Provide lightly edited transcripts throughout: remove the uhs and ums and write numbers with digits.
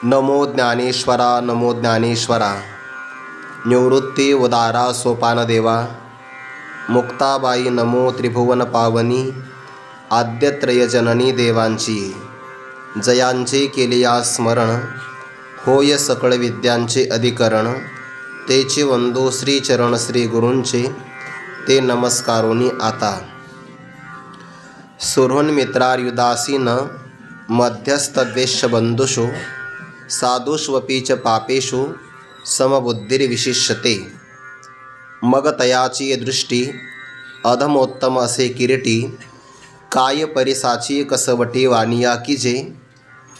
नमो ज्ञानेश्वरा नमो ज्ञानेश्वरा। निवृत्ती उदारा सोपान देवा। मुक्ताबाई नमो त्रिभुवन पावनी। आद्यत्रयजननी देवांची जयांचे केलिया स्मरण। होय सकळ विद्यांचे अधिकरण। तेचे वंदो श्रीचरण श्री गुरूंचे ते नमस्कारोनी आता। सुहृन्मित्रार्युदासीन मध्यस्थद्वेष्य बंधुषु। साधुष्वपीच पापेषु समबुद्धिर्विशिष्यते। मग तयाची दृष्टी अधमोत्तम असे किरीटी। काय परिसाची कसवटी वानिया कीजे।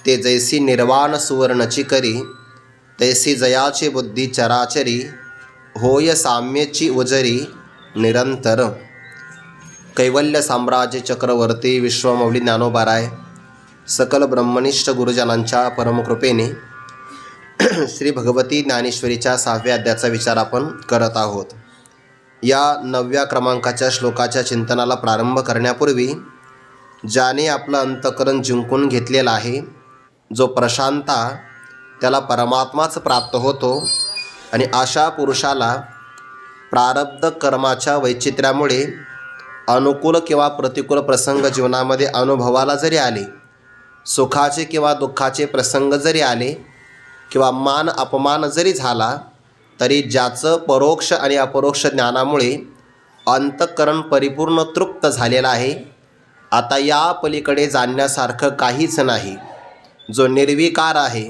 ते जैसी निर्वाण सुवर्णची करी। तैसी जयाची बुद्धी चराचरी। होय साम्यची उजरी निरंतर। कैवल्य साम्राज्य चक्रवर्ती विश्वमौली ज्ञानोबाराय सकल ब्रह्मनिष्ठ गुरुजनांच्या परमकृपेने श्री भगवती ज्ञानेश्वरीच्या 6व्या अध्यायाचा विचार आपण करत आहोत। या 9व्या क्रमांकाच्या श्लोकाच्या चिंतनाला प्रारंभ करण्यापूर्वी ज्याने आपलं अंतःकरण जिंकून घेतलेलं आहे, जो प्रशांता त्याला परमात्माच प्राप्त होतो। आणि अशा पुरुषाला प्रारब्ध कर्माच्या वैचित्र्यामुळे अनुकूल किंवा प्रतिकूल प्रसंग जीवनामध्ये अनुभवाला जरी आले, सुखाचे किंवा दुःखाचे प्रसंग जरी आले किंवा मान अपमान जरी झाला, तरी ज्याचं परोक्ष आणि अपरोक्ष ज्ञानामुळे अंतःकरण परिपूर्ण तृप्त झालेलं आहे, आता या पलीकडे जाणण्यासारखं काहीच नाही, जो निर्विकार आहे,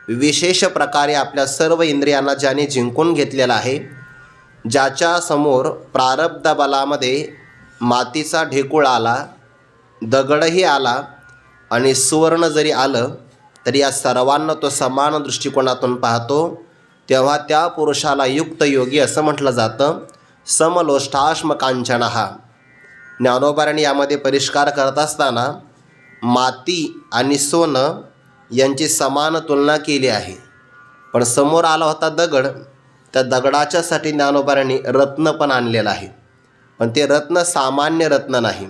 विशेष प्रकारे आपल्या सर्व इंद्रियांना ज्याने जिंकून घेतलेला आहे, ज्याच्या समोर प्रारब्ध बलामध्ये मातीचा ढेकूळ आला, दगडही आला आणि सुवर्ण जरी आलं तरी या सर्वांना तो समान दृष्टिकोनातून पाहतो, तेव्हा त्या पुरुषाला युक्त योगी असं म्हटलं जातं। समलोष्टाश्म कांचनः। ज्ञानोबारांनी यामध्ये परिष्कार करत असताना माती आणि सोनं यांची समान तुलना केली आहे, पण समोर आला होता दगड, त्या दगडाच्यासाठी ज्ञानोबारांनी रत्न पण आणलेलं आहे, पण ते रत्न सामान्य रत्न नाही।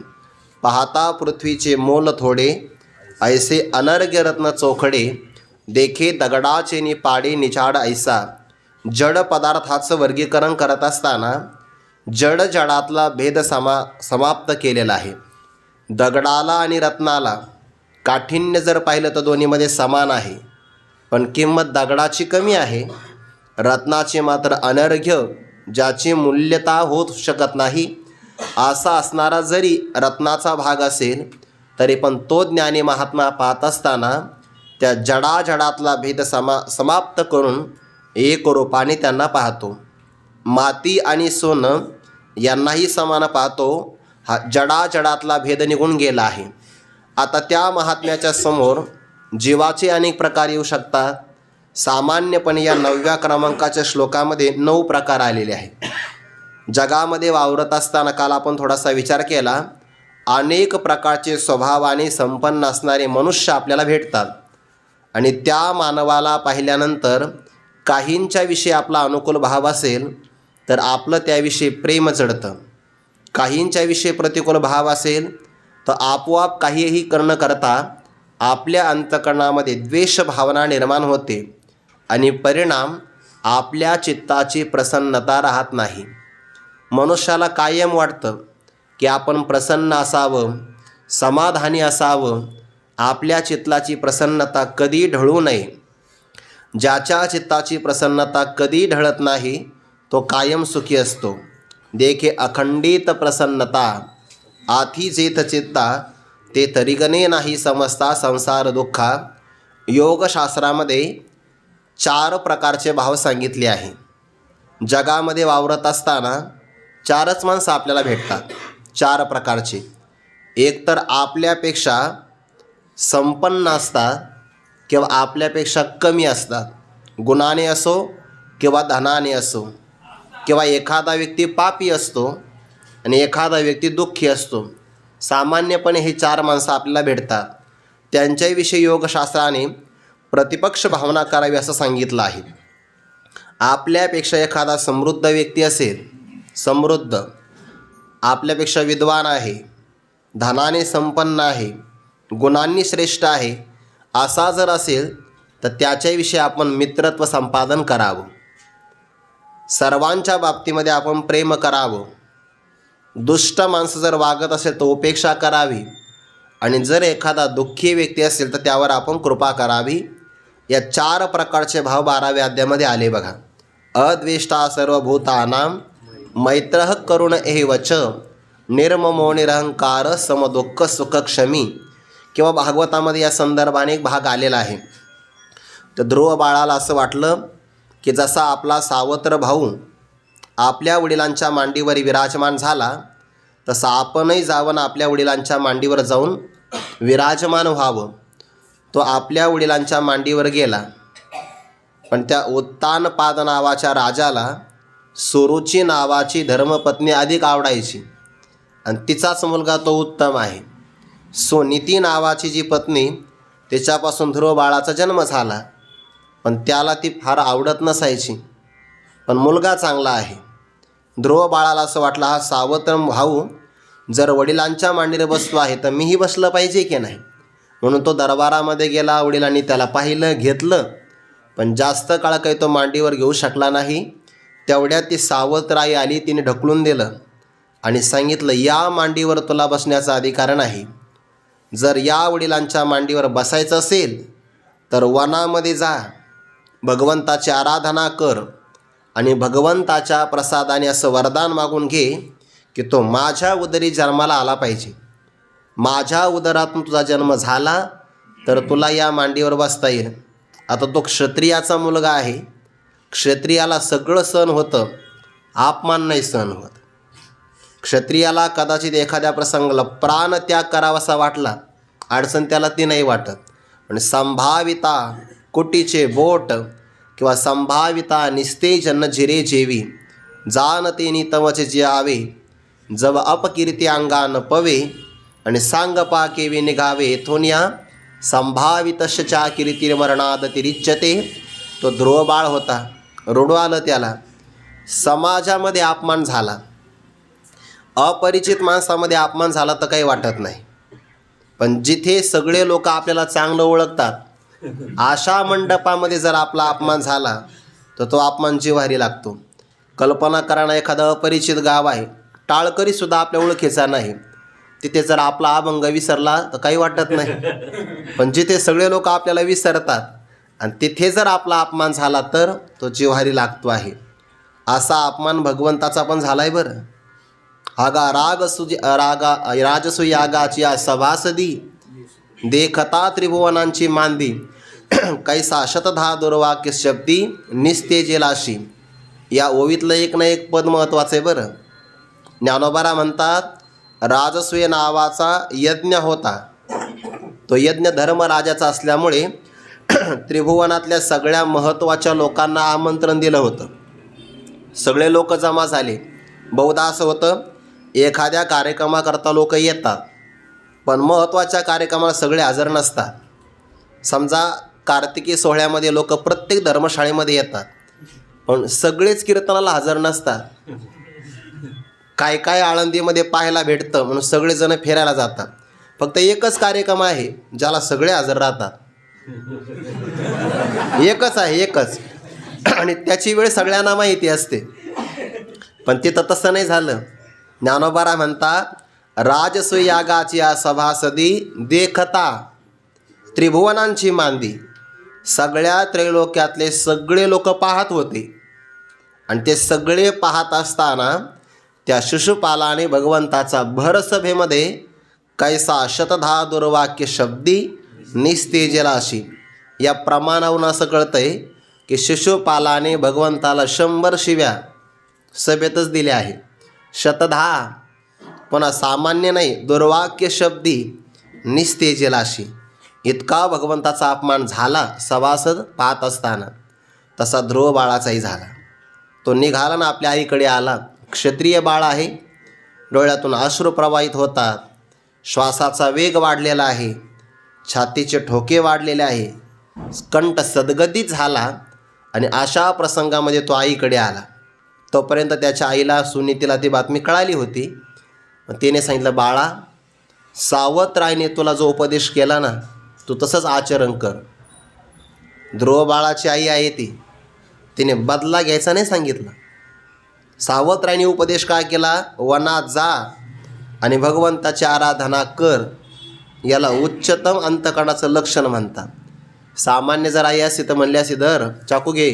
पाहता पृथ्वीचे मोल थोडे, ऐसे अनर्घ्य रत्न चोखडे। देखे दगडाचे नि पाडे निचाड ऐसा। जड पदार्थाचं वर्गीकरण करत असताना जड जडातला भेद समाप्त केलेला आहे। दगडाला आणि रत्नाला काठिण्य जर पाहिलं तर दोन्हीमध्ये समान आहे, पण किंमत दगडाची कमी आहे, रत्नाची मात्र अनर्घ्य, ज्याची मूल्यता होत शकत नाही, असा असणारा जरी रत्नाचा भाग असेल तरी पण तो ज्ञानी महात्मा पाहत असताना त्या जडाजडातला भेद समाप्त करून एक रूपाने त्यांना पाहतो। माती आणि सोनं यांनाही समान पाहतो, हा जडाजडातला भेद निघून गेला आहे। आता त्या महात्म्याच्या समोर जीवाचे अनेक प्रकार येऊ शकतात। सामान्यपणे या 9व्या क्रमांकाच्या श्लोकामध्ये 9 प्रकार आलेले आहेत। जगामध्ये वावरत असताना काल आपण थोडासा विचार केला, अनेक प्रकारचे स्वभावाने संपन्न असणारे मनुष्य आपल्याला भेटतात आणि त्या मानवाला पाहिल्यानंतर काहींच्या विषयी आपला अनुकूल भाव असेल तर आपलं त्याविषयी प्रेम जडतं, काहींच्या विषयी प्रतिकूल भाव असेल तर आपोआप काहीही न करता आपल्या अंतःकरणामध्ये द्वेष भावना निर्माण होते आणि परिणाम आपल्या चित्ताची प्रसन्नता राहत नाही। मनुष्याला कायम वाटतं की आपण प्रसन्न असावं, समाधानी असावं, आपल्या चित्ताची प्रसन्नता कधी ढळू नये। ज्याच्या चित्ताची प्रसन्नता कधी ढळत नाही तो कायम सुखी असतो। देखे अखंडित प्रसन्नता आथी जेथ चित्ता। ते तरिगणे नाही समजता संसार दुःखा। योगशास्त्रामध्ये 4 प्रकारचे भाव सांगितले आहे। जगामध्ये वावरत असताना 4च माणसं आपल्याला भेटतात, 4 प्रकारचे। एक तर आपल्यापेक्षा संपन्न असतात किंवा आपल्यापेक्षा कमी असतात, गुणाने असो किंवा धनाने असो, किंवा एखादा व्यक्ती पापी असतो आणि एखादा व्यक्ती दुःखी असतो। सामान्यपणे हे 4 माणसं आपल्याला भेटतात। त्यांच्याविषयी योगशास्त्राने प्रतिपक्ष भावना करावी असं सांगितलं आहे। आपल्यापेक्षा एखादा समृद्ध व्यक्ती असेल, समृद्ध, आपल्यापेक्षा विद्वान आहे, धनाने संपन्न आहे, गुणांनी श्रेष्ठ आहे, असा जर असेल तर त्याच्याविषयी आपण मित्रत्व संपादन करावं. सर्वांच्या बाबतीमध्ये आपण प्रेम करावं. दुष्ट माणसं जर वागत असेल तर उपेक्षा करावी आणि जर एखादा दुःखी व्यक्ती असेल तर त्यावर आपण कृपा करावी. या 4 प्रकारचे भाव 12व्या अध्यायामध्ये आले बघा. अद्वेष्टा सर्वभूतानां मैत्रः करुण एवच निर्ममो निरहंकार समदुःख सुखक्षमी. किंवा भागवतामध्ये या संदर्भाने एक भाग आलेला आहे. तर ध्रुव बाळाला असं वाटलं की जसा आपला सावत्र भाऊ आपल्या वडिलांच्या मांडीवर विराजमान झाला तसं आपणही जावं आपल्या वडिलांच्या मांडीवर जाऊन विराजमान व्हावं. तो आपल्या वडिलांच्या मांडीवर गेला. पण त्या उत्तानपाद नावाच्या राजाला सुरुची नावाची धर्मपत्नी अधिक आवडायची आणि तिचाच मुलगा तो उत्तम आहे. सुनीती नावाची जी पत्नी तिच्यापासून ध्रुव बाळाचा जन्म झाला, पण त्याला ती फार आवडत नसायची. पण मुलगा चांगला आहे. ध्रुव बाळाला असं वाटलं हा सावत्र भाऊ जर वडिलांच्या मांडीवर बसलो आहे तर मीही बसलं पाहिजे की नाही. म्हणून तो दरबारामध्ये गेला. वडिलांनी त्याला पाहिलं, घेतलं, पण जास्त काळ काही तो मांडीवर घेऊ शकला नाही. तेवढ्यात ती सावत्र आई आली. तिने ढकलून दिलं आणि सांगितलं या मांडीवर तुला बसण्याचा अधिकार नाही. जर या वडिलांच्या मांडीवर बसायचं असेल तर वनामध्ये जा, भगवंताची आराधना कर आणि भगवंताच्या प्रसादाने असं वरदान मागून घे की तो माझ्या उदरी जन्माला आला पाहिजे. माझ्या उदरातून तुझा जन्म झाला तर तुला या मांडीवर बसता येईल. आता तो क्षत्रियाचा मुलगा आहे. क्षत्रियाला सगळं सहन होतं, अपमान नाही सहन होत. क्षत्रियाला कदाचित एखाद्या प्रसंगाला प्राणत्याग करावासा वाटला, अडचण त्याला ती नाही वाटत. पण संभाविता कुटीचे बोट किंवा संभाविता निस्तेज न जिरे जेवी जाणते नितवचे जे आवे जव अपकीर्ती अंगान पवे आणि सांग पाकेवी निघावे थोनिया संभावितशच्या कीर्तिर्मरणाद तिरिच्यते. तो ध्रुव बाळ होता. रडू आलं त्याला. समाजामध्ये अपमान झाला, अपरिचित माणसामध्ये अपमान झाला तर काही वाटत नाही. पण जिथे सगळे लोक आपल्याला चांगलं ओळखतात अशा मंडपामध्ये जर आपला अपमान झाला तर तो अपमान जिव्हारी लागतो. कल्पना करा ना, एखादं अपरिचित गाव आहे, टाळकरीसुद्धा आपल्या ओळखीचा नाही, तिथे जर आपला अभंग विसरला तर काही वाटत नाही. पण जिथे सगळे लोक आपल्याला विसरतात आणि तिथे जर आपला अपमान झाला तर तो जिव्हारी लागतो आहे. असा अपमान भगवंताचा पण झाला आहे बरं. आगा राजसूय यागाची सभासदी देखता त्रिभुवनांची मांदी कैसा शतधा दुर्वाक्य शब्दी निस्तेजेलाशी. या ओवीतलं एक ना एक पद महत्त्वाचं आहे बरं. ज्ञानोबारा म्हणतात राजसूय नावाचा यज्ञ होता. तो यज्ञ धर्मराजाचा असल्यामुळे त्रिभुवनातल्या सगळ्या महत्त्वाच्या लोकांना आमंत्रण दिलं होतं. सगळे लोक जमा झाले. बहुधा असं होतं एखाद्या कार्यक्रमाकरता लोक येतात, पण महत्त्वाच्या कार्यक्रमाला सगळे हजर नसतात. समजा कार्तिकी सोहळ्यामध्ये लोक प्रत्येक धर्मशाळेमध्ये येतात, पण सगळेच कीर्तनाला हजर नसतात. काय काय आळंदीमध्ये पाहायला भेटतं म्हणून सगळेजण फिरायला जातात. फक्त एकच कार्यक्रम आहे ज्याला सगळे हजर राहतात. एकच आहे, एकच, आणि त्याची वेळ सगळ्यांना माहिती असते. पण तिथं तसं नाही झालं. ज्ञानोबारा म्हणतात राजसूय यागाची सभासदी देखता त्रिभुवनांची मांदी. सगळ्या त्रैलोक्यातले सगळे लोक पाहत होते आणि ते सगळे पाहत असताना त्या शिशुपालाने भगवंताचा भरसभेमध्ये कैसा शतधा दुर्वाक्य शब्दी निस्तेजेलाशी. या प्रमाणावरून असं कळतंय की शिशुपालाने भगवंताला 100 शिव्या सभेतच दिल्या आहे. शतधा, पुन्हा सामान्य नाही, दुर्वाक्य शब्दी निस्तेजेलाशी. इतका भगवंताचा अपमान झाला सभासद पाहत असताना. तसा ध्रुव बाळाचाही झाला. तो निघाला ना आपल्या आईकडे आला. क्षत्रिय बाळ आहे, डोळ्यातून अश्रू प्रवाहित होतात, श्वासाचा वेग वाढलेला आहे, छातीचे ठोके वाढलेले आहे, कंठ सदगदित झाला आणि अशा प्रसंगामध्ये तो आईकडे आला. तोपर्यंत त्याच्या आईला सुनीतीला ती बातमी कळाली होती. तिने सांगितलं बाळा, सावत्र आईने तुला जो उपदेश केला ना तू तसंच आचरण कर. ध्रुव बाळाची आई आहे तिने बदला घ्यायचा नाही सांगितलं. सावत्राने उपदेश काय केला? वनात जा आणि भगवंताची आराधना कर. याला उच्चतम अंतकरणाचं लक्षण म्हणतात. सामान्य जर आई असती तर म्हणली असती धर चाकू घे,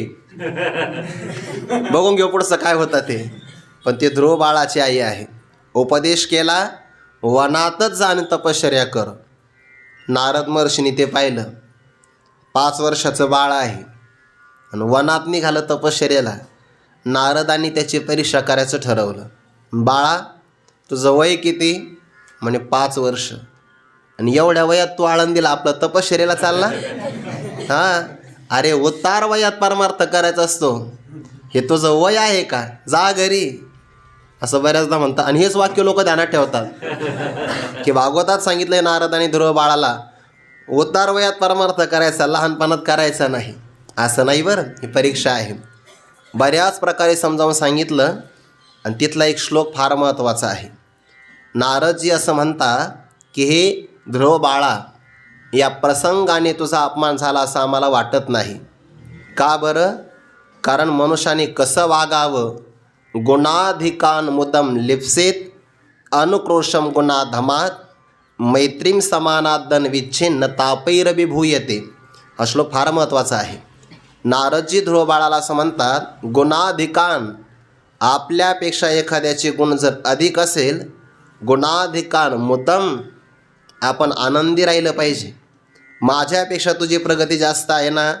बघून घेऊ पुढचं काय होतं ते. पण ते ध्रुव बाळाची आई आहे. उपदेश केला, वनातच जा आणि तपश्चर्या कर. नारद महर्षींनी ते पाहिलं. 5 वर्षाचं बाळ आहे आणि वनात निघालं तपश्चर्याला. नारदांनी त्याची परीक्षा करायचं ठरवलं. बाळा तुझं वय किती? म्हणे 5 वर्ष. आणि एवढ्या वयात तू आळंदीला आपलं तपश्चर्याला चालला? हां, अरे उतार वयात परमार्थ करायचा असतो. हे तुझं वय आहे का? जा घरी, असं बऱ्याचदा म्हणतात. आणि हेच वाक्य लोक ध्यानात ठेवतात की भागवतात सांगितलंय नारद आणि ध्रुव बाळाला उतार वयात परमार्थ करायचा, लहानपणात करायचा नाही. असं नाही बरं, ही परीक्षा आहे. बऱ्याच प्रकारे समजावून सांगितलं. आणि तिथला एक श्लोक फार महत्त्वाचा आहे. नारदजी असं म्हणतात की हे ध्रुव बाळा, या प्रसंगाने तुझा अपमान झाला असं आम्हाला वाटत नाही. का बरं? कारण मनुष्याने कसं वागावं? गुणाधिकान मुदम लिप्सेत अनुक्रोशम गुणाधमात मैत्रीम समानादन विच्छिन्न तापैरभिभूयते. हा श्लोक फार महत्त्वाचा आहे. नारदजी ध्रुव बाळाला असं म्हणतात, गुणाधिकान, आपल्यापेक्षा एखाद्याचे गुण जर अधिक असेल, गुणाधिकान मुदम, आपण आनंदी राहिलं पाहिजे. माझ्यापेक्षा तुझी प्रगती जास्त आहे ना,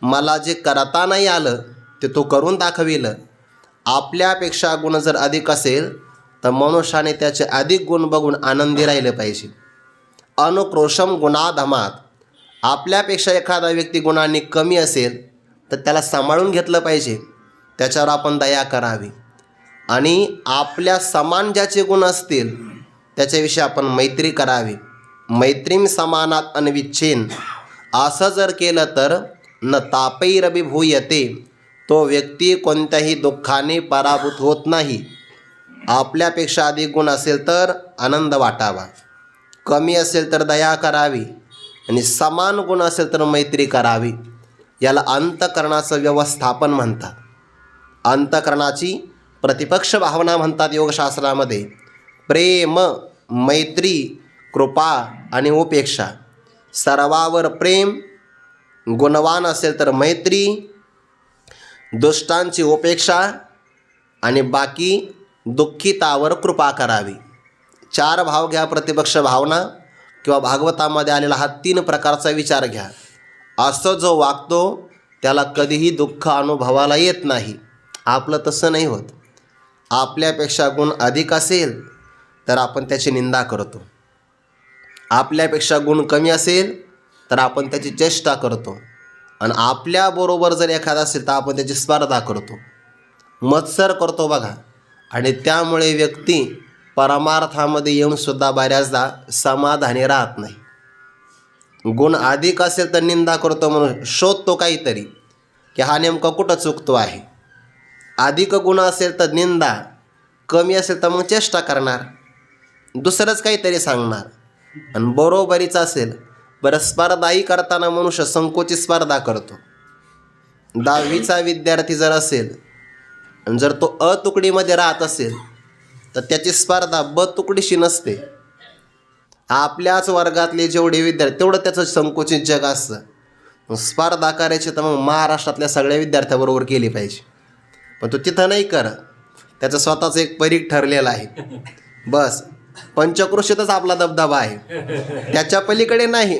मला जे करता नाही आलं ते तू करून दाखविलं. आपल्यापेक्षा गुण जर अधिक असेल तर मनुष्याने त्याचे अधिक गुण बघून आनंदी राहिलं पाहिजे. अनुक्रोशम गुणाधमात, आपल्यापेक्षा एखादा व्यक्ती गुणांनी कमी असेल तर त्याला सांभाळून घेतलं पाहिजे, त्याच्यावर आपण दया करावी. आणि आपल्या समान ज्याचे गुण असतील त्याच्याविषयी आपण मैत्री करावी. मैत्रीम समानात अनविच्छेन, असं जर केलं तर न तापैरभिभूयते, तो व्यक्ती कोणत्याही दुःखाने पराभूत होत नाही. आपल्यापेक्षा अधिक गुण असेल तर आनंद वाटावा, कमी असेल तर दया करावी, आणि समान गुण असेल तर मैत्री करावी. याला अंतःकरणाचं व्यवस्थापन म्हणतात. अंतःकरणाची प्रतिपक्ष भावना म्हणतात योगशास्त्रामध्ये. प्रेम, मैत्री, कृपा आणि उपेक्षा. सर्वावर प्रेम, गुणवान असेल तर मैत्री, दुष्टांची उपेक्षा आणि बाकी दुःखितावर कृपा करावी. 4 भाव घ्या प्रतिपक्ष भावना, किंवा भागवतामध्ये आलेला हा 3 प्रकारचा विचार घ्या. असं जो वागतो त्याला कधीही दुःख अनुभवाला येत नाही. आपलं तसं नाही होत. आपल्यापेक्षा गुण अधिक असेल तर आपण त्याची निंदा करतो. आपल्यापेक्षा गुण कमी असेल तर आपण त्याची चेष्टा करतो. आणि आपल्याबरोबर जर एखादा असेल तर आपण त्याची स्पर्धा करतो, मत्सर करतो बघा. आणि त्यामुळे व्यक्ती परमार्थामध्ये येऊनसुद्धा बऱ्याचदा समाधानी राहत नाही. गुण अधिक असेल तर निंदा करतो, म्हणून शोधतो काहीतरी की हा नेमका कुठं चुकतो आहे. अधिक गुण असेल तर निंदा, कमी असेल तर मग चेष्टा करणार, दुसरंच काहीतरी सांगणार. आणि बरोबरीच असेल, बरं स्पर्धाही करताना मनुष्य संकोची स्पर्धा करतो. 10वीचा विद्यार्थी जर असेल आणि जर तो अ तुकडीमध्ये राहत असेल तर त्याची स्पर्धा ब तुकडीशी नसते. आपल्याच वर्गातले जेवढे विद्यार्थी तेवढं त्याचं संकोचित जग असतं. स्पर्धा करायची तर मग महाराष्ट्रातल्या सगळ्या विद्यार्थ्याबरोबर केली पाहिजे. पण तो तिथं नाही करत. त्याचं स्वतःचं एक परीख ठरलेलं आहे. बस पंचक्रोशीतच आपला दबदबा आहे, त्याच्या पलीकडे नाही.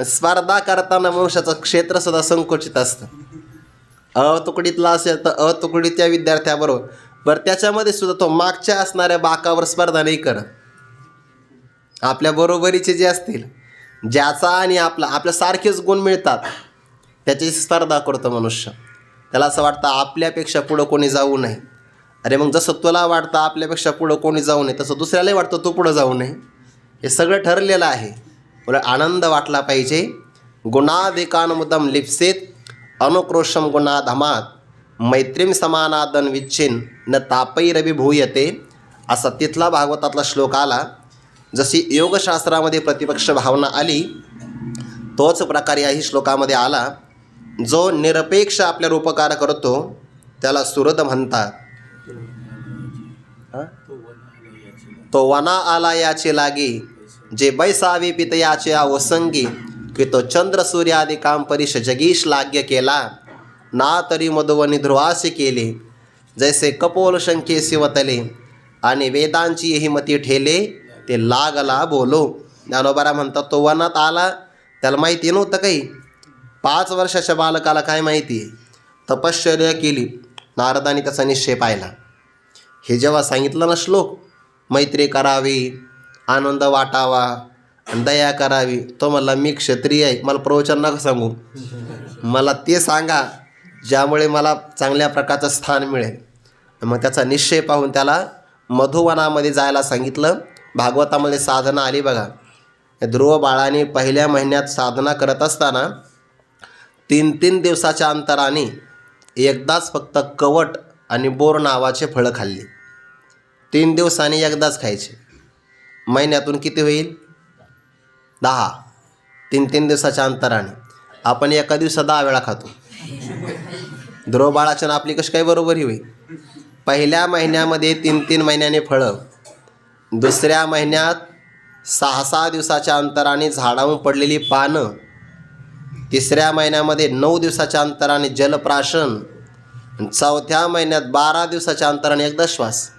स्पर्धा करताना मनुष्याचं क्षेत्रसुद्धा संकुचित असतं. अ तुकडीतला असेल तर अ तुकडीच्या विद्यार्थ्याबरोबर, बरं त्याच्यामध्ये सुद्धा तो मागच्या असणाऱ्या बाकावर स्पर्धा नाही करत. आपल्या बरोबरीचे जे असतील, ज्याचा आणि आपल्या सारखेच गुण मिळतात त्याची स्पर्धा करतो मनुष्य. त्याला असं वाटतं आपल्यापेक्षा पुढं कोणी जाऊ नये. अरे मग जसं तुला वाटतं आपल्यापेक्षा पुढं कोणी जाऊ नये, तसं दुसऱ्यालाही वाटतं तू पुढं जाऊ नये. हे सगळं ठरलेलं आहे. उलट आनंद वाटला पाहिजे. गुणाधिकान मुदम लिप्सेत अनुक्रोशम गुणाधमात मैत्रीम समानादन विच्छिन न तापैरभिभूयते, असा तिथला भागवतातला श्लोक आला. जशी योगशास्त्रामध्ये प्रतिपक्ष भावना आली तोच प्रकार याही श्लोकामध्ये आला. जो निरपेक्ष आपल्याला उपकार करतो त्याला सुहृद म्हणतात. तो वना आला याचे लागी, जे बैसावे पितयाचे आवसंगी, की तो चंद्र सूर्यादी काम परिश जगीश लाग्य केला, ना तरी मधुवनी ध्रुवासे केले, जैसे कपोल शंखे शिवतले, आणि वेदांची यही मती ठेले, ते लागला बोलो. ज्ञानोबा म्हणतात तो वनात आला, त्याला माहिती नव्हतं काही. 5 वर्षाच्या बालकाला काय माहिती आहे. तपश्चर्या केली, नारदाने त्याचा निश्चय पाहिला. हे जेव्हा सांगितलं ना श्लोक, मैत्री करावी, आनंद वाटावा, दया करावी, तो म्हणला मी क्षत्रिय आहे, मला प्रवचन नका सांगू, मला ते सांगा ज्यामुळे मला चांगल्या प्रकारचं स्थान मिळेल. मग त्याचा निश्चय पाहून त्याला मधुवनामध्ये जायला सांगितलं. भागवतामध्ये साधना आली बघा. ध्रुव बाळाने पहिल्या महिन्यात साधना करत असताना 3 दिवसाच्या अंतराने एकदाच फक्त कवट आणि बोर नावाचे फळं खाल्ली. 3 दिवसांनी एकदाच खायचे. महिन्यातून किती होईल? 10. 3 दिवसाच्या अंतराने. आपण एका दिवसात 10 वेळा खातो. ध्रुव बाळाच्या आपली कशी काय बरोबरी होईल? पहिल्या महिन्यामध्ये 3 महिन्याने फळं, दुसऱ्या महिन्यात 6 दिवसाच्या अंतराने झाडावून पडलेली पानं, तिसऱ्या महिन्यामध्ये 9 दिवसाच्या अंतराने जलप्राशन, चौथ्या महिन्यात 12 दिवसाच्या अंतराने एकदा श्वास.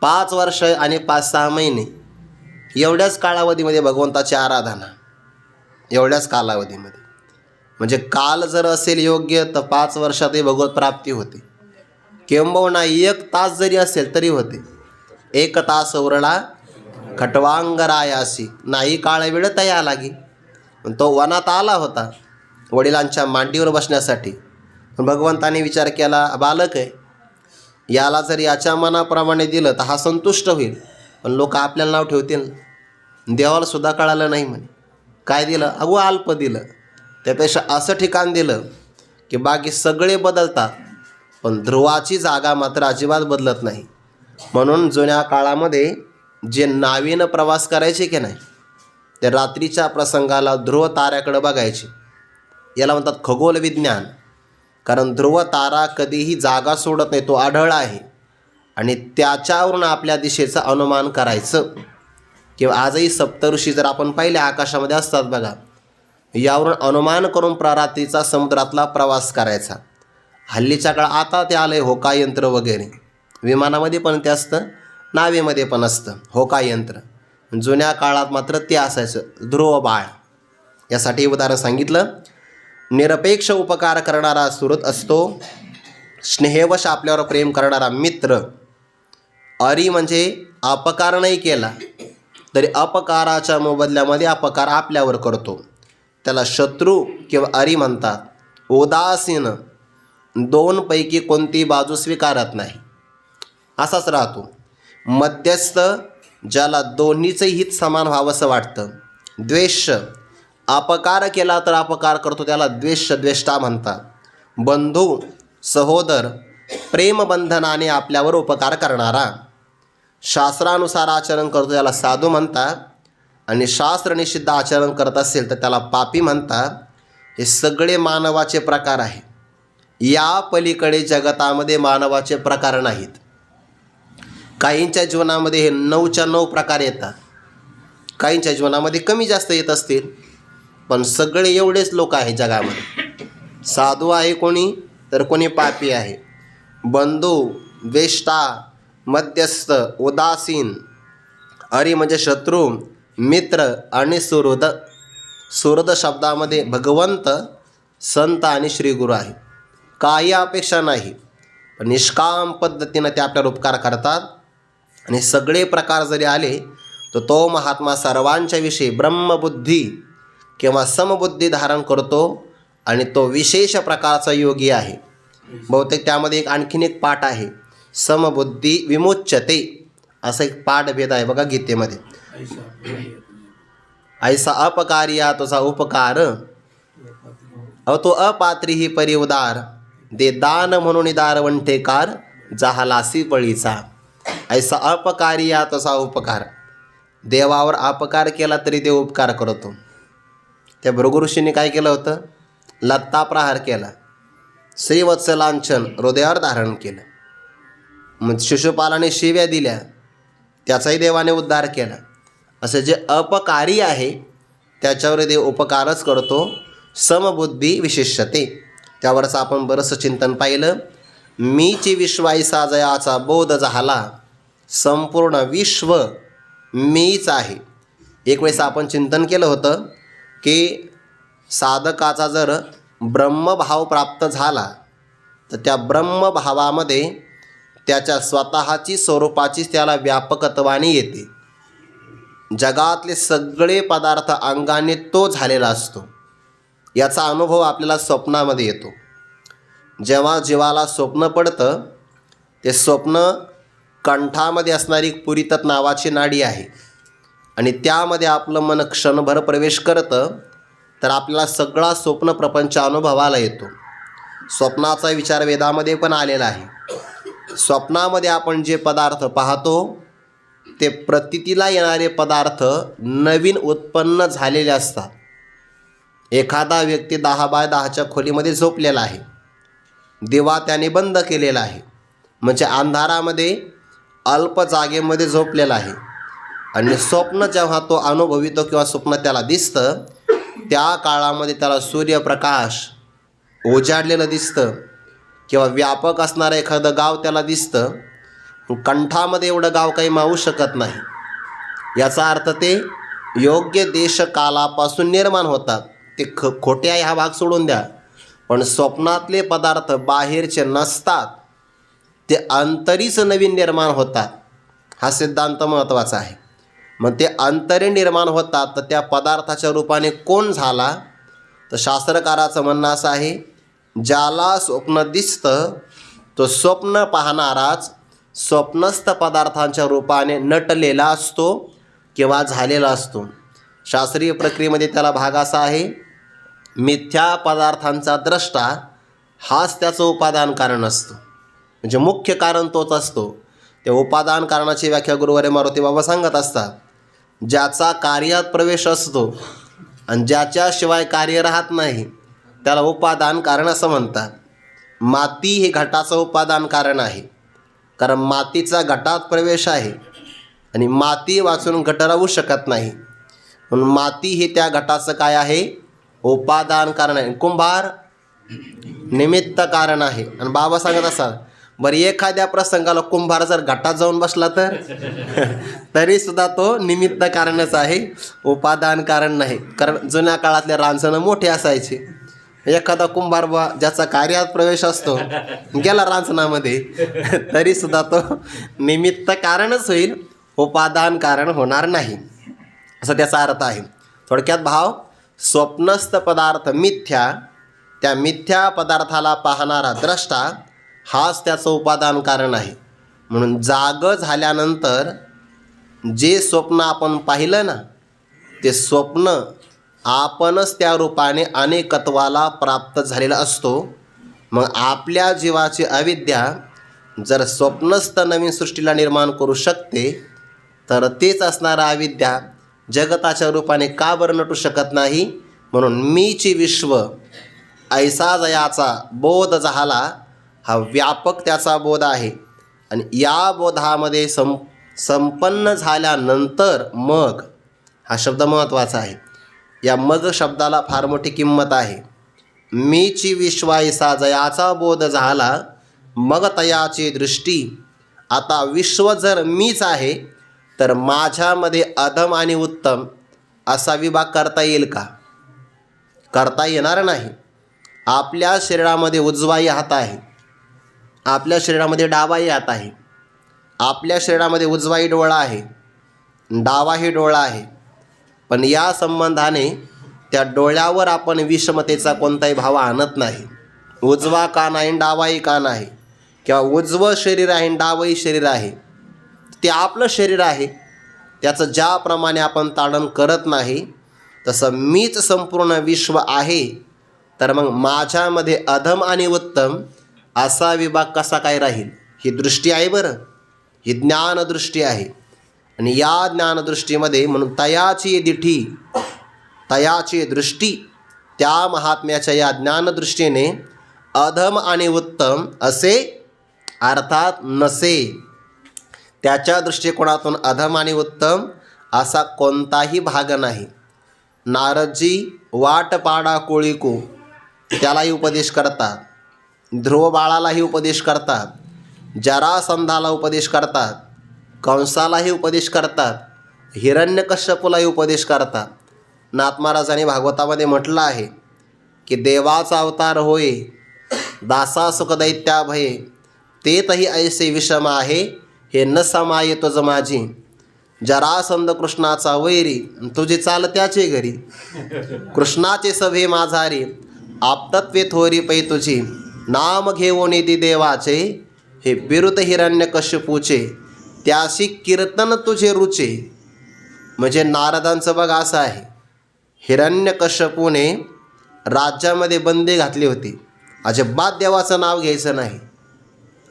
5 वर्ष आणि 5-6 महिने एवढ्याच कालावधीमध्ये भगवंताची आराधना. एवढ्याच कालावधीमध्ये म्हणजे काल जर असेल योग्य तर 5 वर्षातही भगवत प्राप्ती होते. किंबहुना 1 तास जरी असेल तरी होते. 1 तास उरला खटवांगरायासी, नाही काळ वेळ तया लागी. तो वनात आला होता वडिलांच्या मांडीवर बसण्यासाठी. पण भगवंताने विचार केला, बालक आहे, याला जर याच्या मनाप्रमाणे दिलं तर हा संतुष्ट होईल, पण लोक आपल्याला नाव ठेवतील. देवाला सुद्धा कळालं नाही म्हणे. काय दिलं? अगो अल्प दिलं. त्यापेक्षा असं ठिकाण दिलं की बाकी सगळे बदलतात, पण ध्रुवाची जागा मात्र अजिबात बदलत नाही. म्हणून जुन्या काळामध्ये जे नावीनं प्रवास करायचे की नाही, ते रात्रीच्या प्रसंगाला ध्रुव ताऱ्याकडे बघायचे. याला म्हणतात खगोल विज्ञान. कारण ध्रुव तारा कधीही जागा सोडत नाही, तो आढळ आहे, आणि त्याच्यावरून आपल्या दिशेचं अनुमान करायचं. किंवा आजही सप्तऋषी जर आपण पाहिले आकाशामध्ये असतात बघा, यावरून अनुमान करून रात्रीचा समुद्रातला प्रवास करायचा. हल्लीच्या काळ आता ते आलं आहे होका यंत्र वगैरे. विमानामध्ये पण ते असतं, नावेमध्ये पण असतं होका यंत्र. जुन्या काळात मात्र ते असायचं ध्रुव बाळ. यासाठी उदाहरण सांगितलं. निरपेक्ष उपकार करणारा सुहृद असतो, स्नेहवश आपल्यावर प्रेम करणारा मित्र. अरी म्हणजे अपकार नाही केला तरी अपकाराच्या मोबदल्यामध्ये अपकार आपल्यावर करतो, त्याला शत्रू किंवा अरी म्हणतात. उदासीन, 2 पैकी कोणती बाजू स्वीकारत नाही, असाच राहतो. मध्यस्थ, ज्याला दोन्हीचं हित समान व्हावंसं वाटतं. द्वेष, अपकार केला तर अपकार करतो, त्याला द्वेष्टा म्हणतात. बंधू, सहोदर, प्रेमबंधनाने आपल्यावर उपकार करणारा. शास्त्रानुसार आचरण करतो त्याला साधू म्हणतात, आणि शास्त्रनिषिद्ध आचरण करत असेल तर त्याला पापी म्हणतात. हे सगळे मानवाचे प्रकार आहे. या पलीकडे जगतामध्ये मानवाचे प्रकार नाहीत. काहींच्या जीवनामध्ये हे 9च्या 9 प्रकार येतात, काहींच्या जीवनामध्ये कमी जास्त येत असतील, पण सगळे एवढेच लोक आहे जगामध्ये. साधू आहे कोणी तर कोणी पापी आहे. बंधू, द्वेष्टा, मध्यस्थ, उदासीन, अरी म्हणजे शत्रू, मित्र आणि सुहृद. सुहृद शब्दामध्ये भगवंत, संत आणि श्रीगुरू आहे. काही अपेक्षा नाही, पण निष्काम पद्धतीनं ते आपल्याला उपकार करतात. आणि सगळे प्रकार जरी आले तर तो महात्मा सर्वांच्या विषयी ब्रह्मबुद्धी किंवा समबुद्धी धारण करतो, आणि तो विशेष प्रकारचा योगी आहे. बहुतेक त्यामध्ये आणखीन एक पाठ आहे, समबुद्धी विमुच्यते, असा एक पाठभेद आहे बघा गीतेमध्ये. ऐसा अपकारिया तुझा उपकार, तो अपात्री ही परिउदार, दे दान म्हणून दारवंठेकार, जाहलासी बळीचा. ऐसा अपकारिया तसा उपकार. देवावर अपकार केला तरी देव उपकार करतो. त्या भृगु ऋषीने काय केलं होतं? लत्ता प्रहार केला, श्रीवत्सलांछन हृदयावर धारण केलं. मग शिशुपालाने शिव्या दिल्या, त्याचाही देवाने उद्धार केला. असे जे अपकारी आहे त्याच्यावर देव उपकारच करतो. समबुद्धी विशिष्यते, त्यावरच आपण बरंचसं चिंतन पाहिलं. मीची विश्वाईसा जयाचा बोध झाला, संपूर्ण विश्व मीच आहे. एक वेळेस आपण चिंतन केलं होतं की साधकाचा जर ब्रह्मभाव प्राप्त झाला तर त्या ब्रह्मभावामध्ये त्याच्या स्वतःची स्वरूपाचीच त्याला व्यापकत्वाने येते. जगातले सगळे पदार्थ अंगाने तो झालेला असतो. याचा अनुभव आपल्याला स्वप्नामध्ये येतो. जेव्हा जीवाला स्वप्न पडतं, ते स्वप्न कंठामध्ये असणारी पुरीतत नावाची नाडी आहे आणि त्यामध्ये आपलं मन क्षणभर प्रवेश करतं, तर आपल्याला सगळा स्वप्न प्रपंच अनुभवाला येतो. स्वप्नाचा विचार वेदामध्ये पण आलेला आहे. स्वप्नामध्ये आपण जे पदार्थ पाहतो ते प्रतीतीला येणारे पदार्थ नवीन उत्पन्न झालेले असतात. एखादा व्यक्ती 10x10च्या खोलीमध्ये झोपलेला आहे, दिवा त्याने बंद केलेला आहे, म्हणजे अंधारामध्ये अल्प जागेमध्ये झोपलेला आहे. आणि स्वप्न जेव्हा तो अनुभवितो किंवा स्वप्न त्याला दिसतं, त्या काळामध्ये त्याला सूर्यप्रकाश उजाडलेलं दिसतं किंवा व्यापक असणारं एखादं गाव त्याला दिसतं. कंठामध्ये एवढं गाव काही मावू शकत नाही. याचा अर्थ ते योग्य देशकालापासून निर्माण होतात. ते खोटे आहे हा भाग सोडून द्या, पण स्वप्नातले पदार्थ बाहेरचे नसतात, ते अंतरीच नवीन निर्माण होतात. हा सिद्धांत महत्त्वाचा आहे. मग ते अंतरी निर्माण होतात, तर त्या पदार्थाच्या रूपाने कोण झाला? तर शास्त्रकाराचं म्हणणं असं आहे, ज्याला स्वप्न दिसतं तो स्वप्न पाहणाराच स्वप्नस्थ पदार्थांच्या रूपाने नटलेला असतो किंवा झालेला असतो. शास्त्रीय प्रक्रियेमध्ये त्याला भाग असा आहे, मिथ्या पदार्थांचा द्रष्टा हाच त्याचं उपादान कारण असतो. म्हणजे मुख्य कारण तोच असतो. त्या उपादान कारणाची व्याख्या गुरुवारे मारुती बाबा सांगत असतात. ज्याचा कार्यात प्रवेश असतो आणि ज्याच्याशिवाय कार्य राहत नाही त्याला उपादान कारण असं म्हणतात. माती हे घटाचं उपादान कारण आहे, कारण मातीचा घटात प्रवेश आहे आणि माती वाचून घट राहू शकत नाही, म्हणून माती हे त्या घटाचं काय आहे? उपादान कारण आहे. कुंभार निमित्त कारण आहे. आणि बाबा सांगत असाल, बरं एखाद्या प्रसंगाला कुंभार जर घटात जाऊन बसला तर तरीसुद्धा तो निमित्त कारणच आहे, उपादान कारण नाही. कारण जुन्या काळातले रांजणं मोठे असायचे. एखादा कुंभार ज्याचा कार्यात प्रवेश असतो गेला रांजणामध्ये तरीसुद्धा तो निमित्त कारणच होईल, उपादान कारण होणार नाही, असं त्याचा अर्थ आहे. थोडक्यात भाव, स्वप्नस्थ पदार्थ मिथ्या, त्या मिथ्या पदार्थाला पाहणारा द्रष्टा हाच त्याचं उपादान कारण आहे. म्हणून जाग झाल्यानंतर जे स्वप्न आपण पाहिलं ना, ते स्वप्न आपणच त्या रूपाने अनेकत्वाला प्राप्त झालेला असतो. मग आपल्या जीवाची अविद्या जर स्वप्नस्थ नवीन सृष्टीला निर्माण करू शकते, तर तेच असणारा अविद्या जगताच्या रूपाने का बरं नटू शकत नाही? म्हणून मीची विश्व ऐसा जयाचा बोध झाला, हा व्यापक त्याचा बोध आहे. आणि या बोधामध्ये संपन्न झाल्यानंतर मग, हा शब्द महत्त्वाचा आहे. या मग शब्दाला फार मोठी किंमत आहे. मीची विश्वायसा जयाचा बोध झाला, मग तयाची दृष्टी. आता विश्व जर मीच आहे, तर माझ्यामध्ये अधम आणि उत्तम असा विभाग करता येईल का? करता येणार नाही. आपल्या शरीरामध्ये उजवाही हात आहे, आपल्या शरीरामध्ये डावाही हात आहे, आपल्या शरीरामध्ये उजवाही डोळा आहे, डावाही डोळा आहे. पण या संबंधाने त्या डोळ्यावर आपण विषमतेचा कोणताही भाव आणत नाही. उजवा कान आहे, डावाही कान आहे, किंवा उजवं शरीर आहे, डावही शरीर आहे, ते आपलं शरीर आहे. त्याचं ज्याप्रमाणे आपण ताडण करत नाही, तसं मीच संपूर्ण विश्व आहे. तर मग माझ्यामध्ये अधम आणि उत्तम असा विभाग कसा काय राहील? ही दृष्टी आहे बरं, ही ज्ञानदृष्टी आहे. आणि या ज्ञानदृष्टीमध्ये म्हणून तयाची दिठी, तयाची दृष्टी, त्या महात्म्याच्या या ज्ञानदृष्टीने अधम आणि उत्तम असे अर्थात नसे. त्याच्या दृष्टिकोनातून अधम आणि उत्तम असा कोणताही भाग नाही. नारदजी वाट पाडा कोळीको त्यालाही उपदेश करतात, ध्रुव बाळालाही उपदेश करतात, जरासंधाला उपदेश करतात, कंसालाही उपदेश करतात, हिरण्यकश्यपूलाही उपदेश करतात. नाथ महाराजांनी भागवतामध्ये म्हटलं आहे की देवाचा अवतार होय, दासा सुखदैत्या भये, ते तही ऐसे विषम आहे, हे न समाये तुझ माझी. जरासंध कृष्णाचा वैरी, तुझे चाल त्याचे घरी. कृष्णाचे सभे माझारी, आपतत्वे थोरी पै तुझी. नाम घेऊन दी देवाचे, हे बिरुद हिरण्यकश्यपूचे, त्याशी कीर्तन तुझे रुचे. म्हणजे नारदांचं बघ असं आहे, हिरण्यकश्यपूने राज्यामध्ये बंदी घातली होती, अजिबात देवाचं नाव घ्यायचं नाही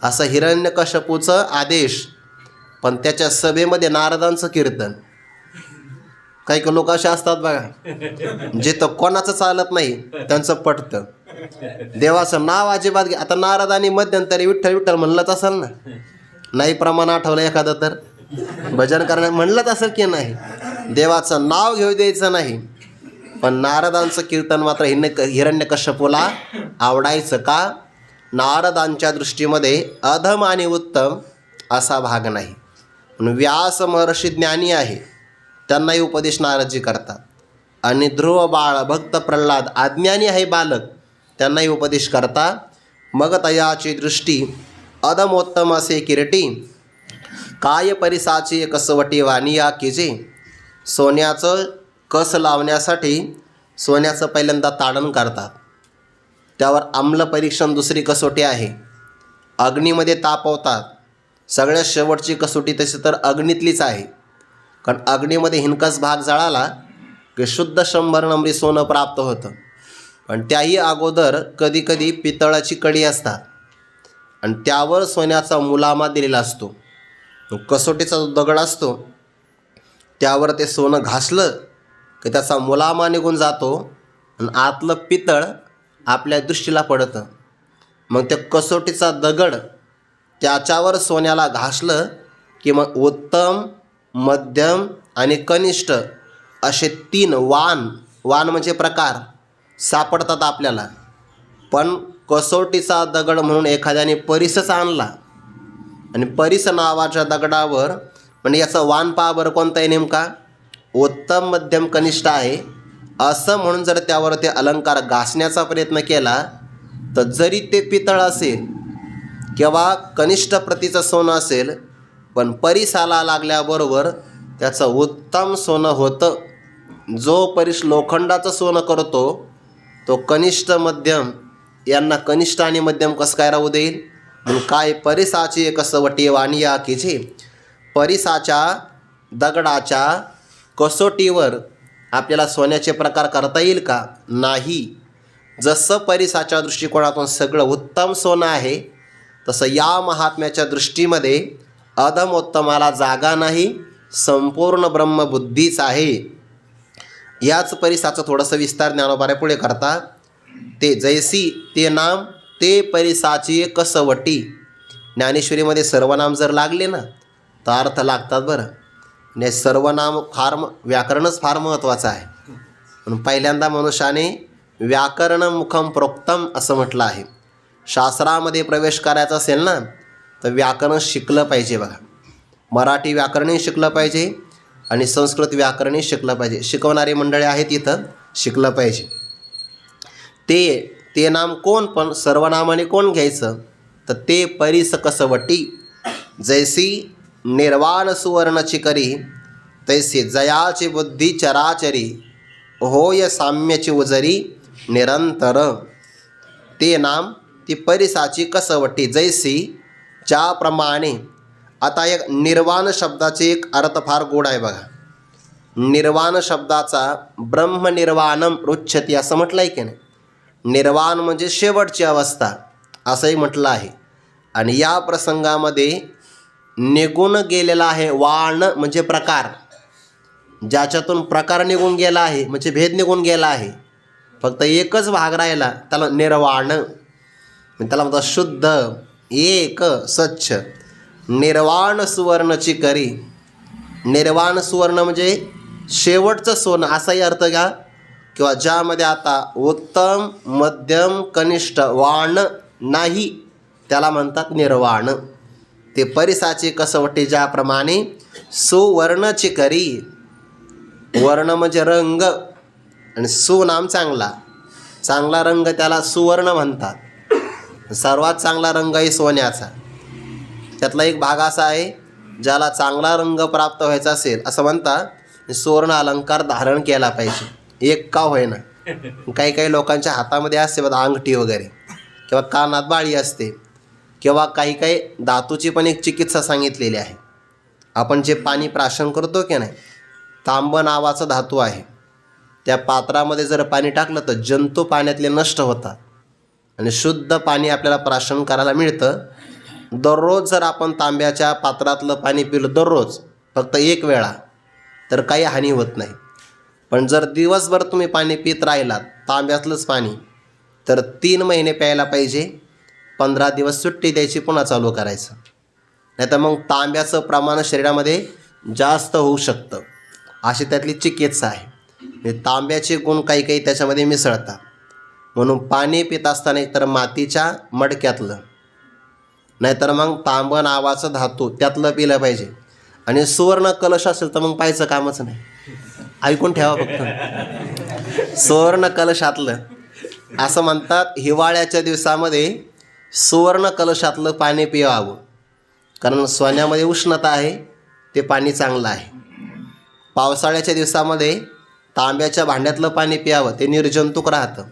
असं हिरण्यकश्यपूचं आदेश. पण त्याच्या सभेमध्ये नारदांचं कीर्तन. काही काही लोक असे असतात बघा, जे तर कोणाचं चालत नाही त्यांचं पटतं, देवाचं नाव अजिबात घे. आता नारदांनी मध्यंतरी विठ्ठल विठ्ठल म्हणलंच असेल ना, नाही प्रमाण आठवलं एखादं तर भजन करण्या म्हणलंच असेल की नाही, देवाचं नाव घेऊ द्यायचं नाही. पण नारदांचं कीर्तन मात्र हिरण्यकश्यपूला आवडायचं का? नारदांच्या दृष्टीमध्ये अधम आणि उत्तम असा भाग नाही. व्यास महर्षी ज्ञानी आहे, त्यांनाही उपदेश नारदजी करतात. आणि ध्रुव बाळ भक्त प्रल्हाद अज्ञानी आहे बालक, त्यांनाही उपदेश करतात. मग तयाची दृष्टी अधमोत्तम असे किरटी, काय परिसाची कसवटी वानिया कीजे. सोन्याचं कस लावण्यासाठी सोन्याचं पहिल्यांदा ताडण करतात, त्यावर आम्ल परीक्षण दुसरी कसोटी आहे, अग्नीमध्ये तापवतात. सगळ्यात शेवटची कसोटी तशी तर अग्नीतलीच आहे, कारण अग्नीमध्ये हिनकस भाग जळाला की शुद्ध 100 नंबरी सोनं प्राप्त होतं. पण त्याही अगोदर कधीकधी पितळाची कडी असतात आणि त्यावर सोन्याचा मुलामा दिलेला असतो. कसोटीचा जो दगड असतो त्यावर ते सोनं घासलं की त्याचा मुलामा निघून जातो आणि आतलं पितळ आपल्या दृष्टीला पडतं. मग त्या कसोटीचा दगड त्याच्यावर सोन्याला घासलं की मग उत्तम, मध्यम आणि कनिष्ठ असे 3 वाण म्हणजे प्रकार सापडतात आपल्याला. पण कसोटीचा दगड म्हणून एखाद्याने परिसच आणला आणि परिस नावाच्या दगडावर, म्हणजे याचा वाण पहा बरं कोणता आहे नेमका, उत्तम, मध्यम, कनिष्ठ आहे असं म्हणून जर त्यावर ते अलंकार घासण्याचा प्रयत्न केला तर जरी ते पितळ असेल किंवा कनिष्ठ प्रतीचं सोनं असेल, पण परिसाला लागल्याबरोबर त्याचं उत्तम सोनं होतं. जो परिस लोखंडाचं सोनं करतो तो कनिष्ठ, मध्यम यांना कनिष्ठ आणि मध्यम कसं काय राहू देईल. म्हणून काय परिसाची कसवटी वानिया कीजे, परिसाच्या दगडाच्या कसोटीवर आपल्याला सोन्याचे प्रकार करता येईल का? नाही. जसं परिसाच्या दृष्टिकोनातून सगळं उत्तम सोनं आहे, तसं या महात्म्याच्या दृष्टीमध्ये अधमोत्तमाला जागा नाही, संपूर्ण ब्रह्मबुद्धीच आहे. याच परिसाचं थोडंसं विस्तार ज्ञानोबाऱ्या पुढे करतात. ते जैसी ते नाम ते परिसाची कसवटी. ज्ञानेश्वरीमध्ये सर्वनाम जर लागले ना तर अर्थ लागतात बरं. आणि सर्वनाम व्याकरणच फार महत्त्वाचं आहे. म्हणून पहिल्यांदा मनुष्याने व्याकरण मुखम प्रोक्तम असं म्हटलं आहे. शास्त्रामध्ये प्रवेश करायचा असेल ना तर व्याकरण शिकलं पाहिजे बघा. मराठी व्याकरणही शिकलं पाहिजे आणि संस्कृत व्याकरणही शिकलं पाहिजे. शिकवणारी मंडळी आहेत इथं, शिकलं पाहिजे. ते नाम कोण, पण सर्वनामाने कोण घ्यायचं तर ते परिस कसवटी. जैसी निर्वाण सुवर्णची करी, तैसे जयाची बुद्धी चराचरी, होय साम्यची उजरी निरंतर. ते नाम ती परिसाची कसवटी, जैसी ज्याप्रमाणे. आता एक निर्वाण शब्दाचे एक अर्थ फार गोड आहे बघा. निर्वाण शब्दाचा ब्रह्मनिर्वाणम रुच्छती असं म्हटलं आहे की नाही. निर्वाण म्हणजे शेवटची अवस्था असंही म्हटलं आहे. आणि या प्रसंगामध्ये निघून गेलेला आहे. वाण म्हणजे प्रकार, ज्याच्यातून प्रकार निघून गेला आहे म्हणजे भेद निघून गेला आहे. फक्त एकच भाग राहिला त्याला निर्वाण, त्याला म्हणतात शुद्ध, एक, स्वच्छ. निर्वाण सुवर्णची करी. निर्वाण सुवर्ण म्हणजे शेवटचं सोनं असाही अर्थ घ्या, किंवा ज्यामध्ये आता उत्तम, मध्यम, कनिष्ठ वाण नाही त्याला म्हणतात निर्वाण. ते परिसाची कसवटी ज्याप्रमाणे सुवर्णची करी. वर्ण म्हणजे रंग आणि सुनाम चांगला, चांगला रंग त्याला सुवर्ण म्हणतात. सर्वात चांगला रंग आहे सोन्याचा. त्यातला एक भाग असा आहे, ज्याला चांगला रंग प्राप्त व्हायचा असेल असं म्हणतात सुवर्ण अलंकार धारण केला पाहिजे, एक का होईना. काही काही लोकांच्या हातामध्ये असते बघा अंगठी वगैरे, किंवा कानात बाळी असते, किंवा काही काही धातूची पण एक चिकित्सा सांगितलेली आहे. आपण जे पाणी प्राशन करतो की नाही, तांब नावाचं धातू आहे. त्या पात्रामध्ये जर पाणी टाकलं तर जंतू पाण्यातले नष्ट होतात आणि शुद्ध पाणी आपल्याला प्राशन करायला मिळतं. दररोज जर आपण तांब्याच्या पात्रातलं पाणी पिलं दररोज फक्त एक वेळा तर काही हानी होत नाही. पण जर दिवसभर तुम्ही पाणी पित राहिलात तांब्यातलंच पाणी तर 3 महिने प्यायला पाहिजे. 15 दिवस सुट्टी द्यायची, पुन्हा चालू करायचं. नाही तर मग तांब्याचं प्रमाण शरीरामध्ये जास्त होऊ शकतं. अशी त्यातली चिकित्सा आहे. तांब्याचे गुण काही काही त्याच्यामध्ये मिसळतात. म्हणून पाणी पित असताना एकतर मातीच्या मडक्यातलं, नाहीतर मग तांब नावाचं धातू त्यातलं पिलं पाहिजे. आणि सुवर्ण कलश असेल तर मग पाहायचं कामच नाही. ऐकून ठेवा फक्त. सुवर्ण कलशातलं असं म्हणतात, हिवाळ्याच्या दिवसामध्ये सुवर्ण कलशातलं पाणी पिवावं, कारण सोन्यामध्ये उष्णता आहे, ते पाणी चांगलं आहे. पावसाळ्याच्या दिवसामध्ये तांब्याच्या भांड्यातलं पाणी प्यावं, ते निर्जंतुक राहतं.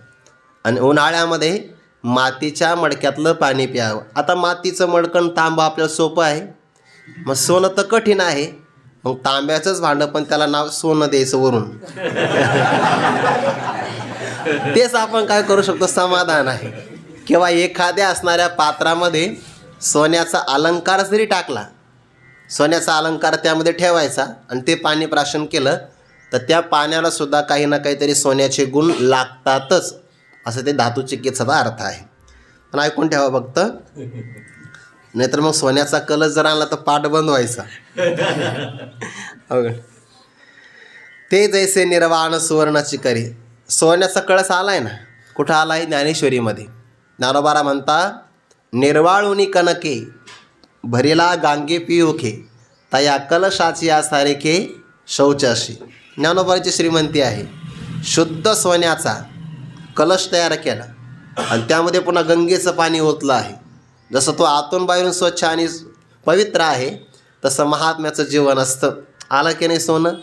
आणि उन्हाळ्यामध्ये मातीच्या मडक्यातलं पाणी प्यावं. आता मातीचं मडकण तांबा आपल्याला सोपं आहे, मग सोनं तर कठीण आहे. मग तांब्याचंच भांडं पण त्याला नाव सोनं द्यायचं वरून. तेच आपण काय करू शकतो, समाधान आहे. किंवा एखाद्या असणाऱ्या पात्रामध्ये सोन्याचा अलंकार जरी टाकला, सोन्याचा अलंकार त्यामध्ये ठेवायचा आणि ते पाणी प्राशन केलं तर त्या पाण्याला सुद्धा काही ना काहीतरी सोन्याचे गुण लागतातच, असं ते धातू चिकित्साचा अर्थ आहे. पण ऐकून ठेवा फक्त, नाहीतर मग सोन्याचा कलश जर आणला तर पाठ बंद व्हायचा. ते जैसे निर्वाण सुवर्णाची करी. सोन्याचा कळस आलाय ना, कुठं आलाय? ज्ञानेश्वरीमध्ये. ज्ञानोबारा म्हणता, निर्वाळुनी कनके भरिला गांगे पियुखे तया कलशाची आसारेखे शौचाशी. ज्ञानोबाची श्रीमंती आहे. शुद्ध सोन्याचा कलश तयार केला आणि त्यामध्ये पुन्हा गंगेचं पाणी ओतलं आहे. जसं तो आतून बाहेरून स्वच्छ आणि पवित्र आहे, तसं महात्म्याचं जीवन असतं. आलं की नाही सोनं?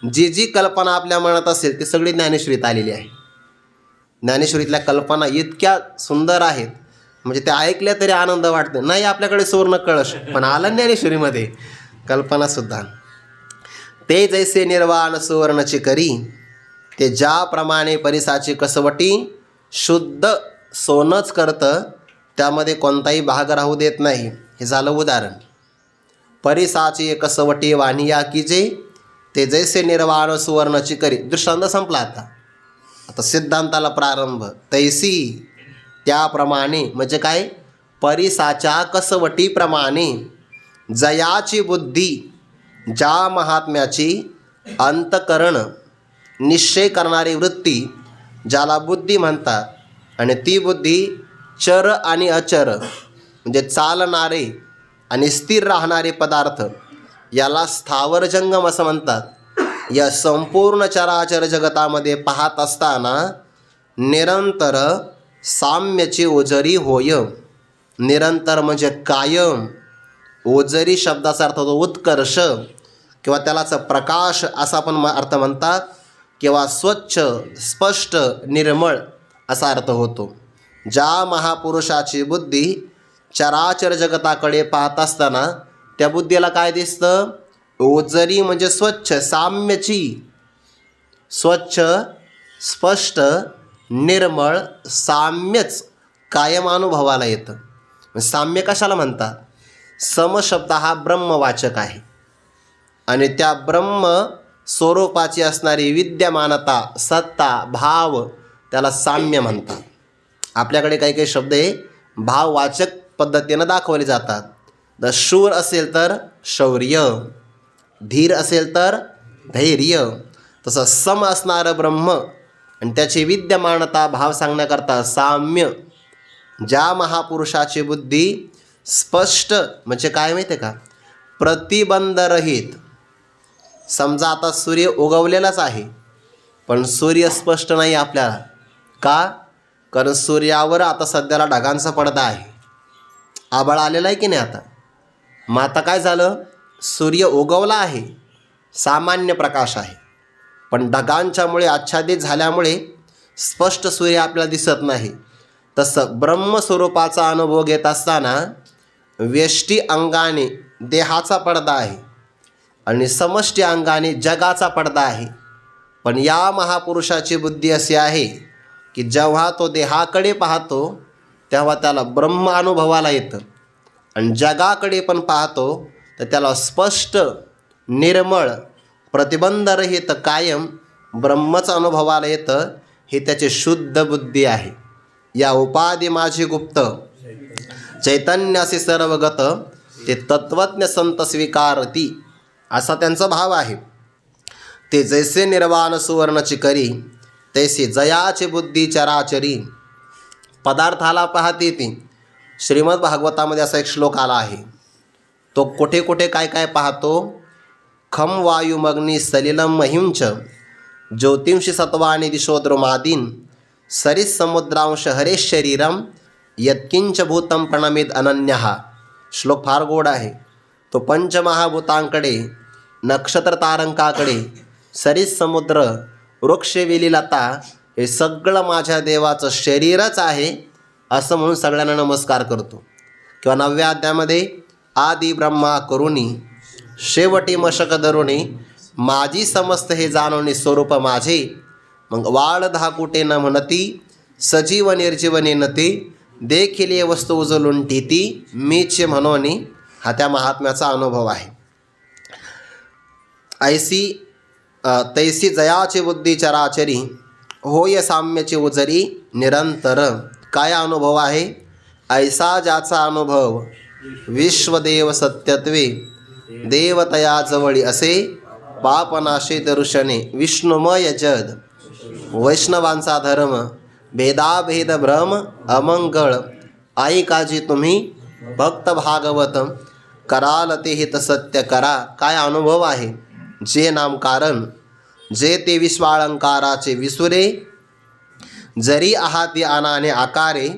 जी जी कल्पना आपल्या मनात असेल ती सगळी ज्ञानेश्वरीत आलेली आहे. ज्ञानेश्वरीतल्या कल्पना इतक्या सुंदर आहेत, म्हणजे ते ऐकल्या तरी आनंद वाटतो. नाही आपल्याकडे सुवर्ण कळश, पण आलं ज्ञानेश्वरीमध्ये कल्पनासुद्धा. ते जैसे निर्वाण सुवर्णची करी, ते ज्याप्रमाणे परिसाची कसवटी शुद्ध सोनंच करतं, त्यामध्ये कोणताही भाग राहू देत नाही. हे झालं उदाहरण. परिसाची कसवटी वाणिया कीजे, ते जैसे निर्वाण सुवर्णची करी. दृष्टांत संपला. आता सिद्धांताला प्रारंभ. तैसी त्याप्रमाणे म्हणजे काय? परिसाच्या कसवटीप्रमाणे जयाची बुद्धी, ज्या महात्म्याची अंतकरण निश्चय करणारी वृत्ती, ज्याला बुद्धी म्हणतात, आणि ती बुद्धी चर आणि अचर म्हणजे चालणारे आणि स्थिर राहणारे पदार्थ, याला स्थावर जंगम असं म्हणतात. या संपूर्ण चराचर जगतामध्ये पाहत असताना निरंतर साम्यची ओझरी होय. निरंतर म्हणजे कायम. ओझरी शब्दाचा अर्थ होतो उत्कर्ष किंवा त्यालाच प्रकाश असा पण अर्थ म्हणतात, किंवा स्वच्छ, स्पष्ट, निर्मळ असा अर्थ होतो. ज्या महापुरुषाची बुद्धी चराचर जगताकडे पाहत असताना त्या बुद्धीला काय दिसतं? ओझरी म्हणजे स्वच्छ, साम्यची. स्वच्छ, स्पष्ट, निर्मळ, साम्यच कायम अनुभवाला येतं. साम्य कशाला म्हणतात? सम शब्द हा ब्रह्मवाचक आहे आणि त्या ब्रह्म स्वरूपाची असणारी विद्यमानता, सत्ता, भाव, त्याला साम्य म्हणतात. आपल्याकडे काही काही शब्द हे भाववाचक पद्धतीनं दाखवले जातात. द शूर असेल तर शौर्य, धीर असेल तर धैर्य. तसं सम असणारं ब्रह्म आणि त्याची विद्यमानता भाव सांगण्याकरता साम्य. ज्या महापुरुषाची बुद्धी स्पष्ट म्हणजे काय माहिती आहे का, प्रतिबंधरहित. समजा आता सूर्य उगवलेलाच आहे पण सूर्य स्पष्ट नाही आपल्याला. का? कारण सूर्यावर आता सध्याला ढगांचा पडदा आहे, आभाळ आलेला आहे की नाही आता. मग आता काय झालं, सूर्य उगवला आहे, सामान्य प्रकाश आहे, पण ढगांच्यामुळे आच्छादित झाल्यामुळे स्पष्ट सूर्य आपल्याला दिसत नाही. तसं ब्रह्मस्वरूपाचा अनुभव घेत असताना व्यष्टी अंगाने देहाचा पडदा आहे आणि समष्टी अंगाने जगाचा पडदा आहे. पण या महापुरुषाची बुद्धी अशी आहे की जेव्हा तो देहाकडे पाहतो तेव्हा त्याला ब्रह्म अनुभवाला येतं आणि जगाकडे पण पाहतो तर त्याला स्पष्ट, निर्मळ, प्रतिबंधरहित कायम ब्रह्मच अनुभवाला येतं. हे त्याचे शुद्ध बुद्धी आहे. या उपाधी माझी गुप्त, चैतन्यासी सर्वगत, ते तत्वज्ञ संत स्वीकारती, असा त्यांचा भाव आहे. ते जैसे निर्वाण सुवर्णची करी, तैसे जयाची बुद्धी चराचरी. पदार्थाला पाहते ती. श्रीमद भागवतामध्ये असा एक श्लोक आला आहे. तो कुठे कुठे काय काय पाहतो. खम वायुमग्नी सलिलम महिंच, ज्योतिंशी सत्वानी दिशोद्रुमादीन, सरिस समुद्रांश हरे शरीरम, यत्किंच भूतम प्रणमित अनन्यः. श्लोक फार गोड आहे. तो पंचमहाभूतांकडे, नक्षत्र तारंकाकडे, सरिस समुद्र, वृक्षवेली लता, हे सगळं माझ्या देवाचं शरीरच आहे असं म्हणून सगळ्यांना नमस्कार करतो. किंवा 9व्या अध्यायामध्ये आदि ब्रह्मा करुणी, शेवटी मशक धरुणी, माझी समस्त हे जाणवणे स्वरूप माझे. मग वाळ धाकुटे न म्हणती, सजीव निर्जीवने नती, देखिले वस्तू उजलून टीती, मीचे म्हणोनी. हा त्या महात्म्याचा अनुभव आहे. ऐसी तैसी जयाची बुद्धी चराचरी, होय साम्याची उजरी निरंतर. काय अनुभव आहे? ऐसा ज्याचा अनुभव विश्वदेव सत्यत्वे, देवतया जवळी असे, पापनाशे दर्शने विष्णुमय जद. वैष्णवांचा धर्म, भेदाभेद भ्रम अमंगळ, ऐकाजी तुम्ही भक्त भागवत, कराल ते हित सत्य करा. काय अनुभव आहे? जे नाम कारण, जे ते विश्वाळंकाराचे विसुरे, जरी आहाती अनाने आकारे,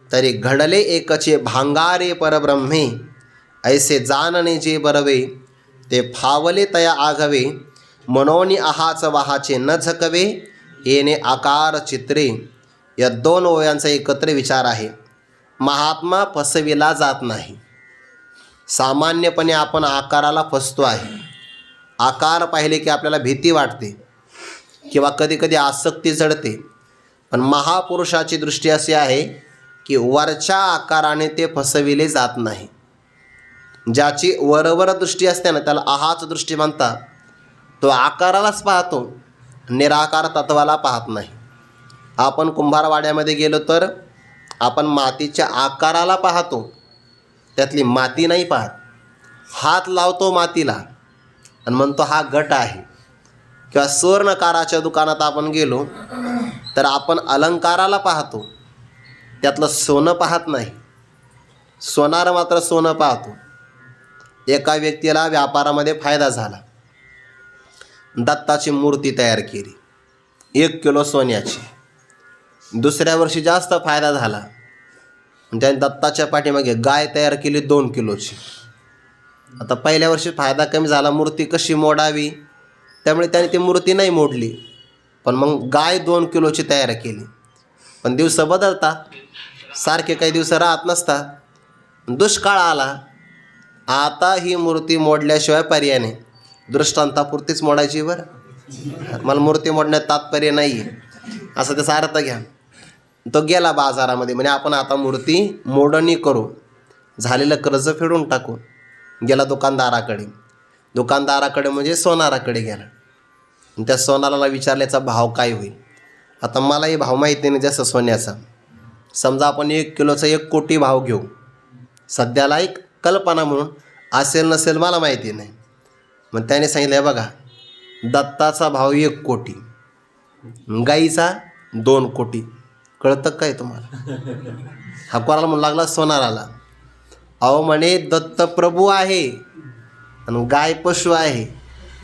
तरी घडले एकचे भांगारे परब्रह्मे. ऐसे जानणे जे बरवे, ते फावले तया आघवे, मनोनी आहाच वाहाचे न झकवे, येणे आकार चित्रे. या 2 ओव्यांचा एकत्र विचार आहे. महात्मा फसविला जात नाही. सामान्यपणे आपण आकाराला फसतो आहे. आकार पाहिले की आपल्याला भीती वाटते किंवा कधी कधी आसक्ती जडते. पण महापुरुषाची दृष्टी अशी आहे की वरच्या आकाराने ते फसविले जात नाही. ज्याची वरवर दृष्टी असते ना त्याला आहाच दृष्टी म्हणतात. तो आकारालाच पाहतो, निराकार तत्वाला पाहत नाही. आपण कुंभारवाड्यामध्ये गेलो तर आपण मातीच्या आकाराला पाहतो, त्यातली माती नाही पाहत. हात लावतो मातीला आणि म्हणतो हा घट आहे. किंवा सुवर्णकाराच्या दुकानात आपण गेलो तर आपण अलंकाराला पाहतो, त्यातलं सोनं पाहत नाही. सोनार मात्र सोनं पाहतो. एका व्यक्तीला व्यापारामध्ये फायदा झाला. दत्ताची मूर्ती तयार केली 1 किलो सोन्याची. दुसऱ्या वर्षी जास्त फायदा झाला, त्याने दत्ताच्या पाठीमागे गाय तयार केली 2 किलोची. आता पहिल्या वर्षी फायदा कमी झाला, मूर्ती कशी मोडावी, त्यामुळे त्याने ती मूर्ती नाही मोडली. पण मग गाय 2 किलोची तयार केली. पण दिवस बदलतात, सारखे काही दिवस राहत नसतात. दुष्काळ आला, आता ही मूर्ती मोडल्याशिवाय पर्याय नाही. दृष्टांतापुरतीच मोडायची बरं, मला मूर्ती मोडण्यात तात्पर्य नाही आहे असं त्याचा अर्थ घ्या. तो गेला बाजारामध्ये, म्हणजे आपण आता मूर्ती मोडणी करू, झालेलं कर्ज फेडून टाकू. गेला दुकानदाराकडे. दुकानदाराकडे म्हणजे सोनाराकडे गेला. त्या सोनाराला विचारल्याचा भाव काय होईल. आता मलाही भाव माहिती नाही जसं सोन्याचा. समजा आपण 1 किलोचा 1 कोटी भाव घेऊ, सध्याला एक कल्पना म्हणून, असेल नसेल मला माहिती नाही. मग त्याने सांगितलं आहे बघा, दत्ताचा भाव 1 कोटी, गाईचा 2 कोटी. कळतं काय तुम्हाला? हा कोणाला म्हणू लागला? सोनाराला. अहो म्हणे दत्तप्रभू आहे आणि गाय पशु आहे.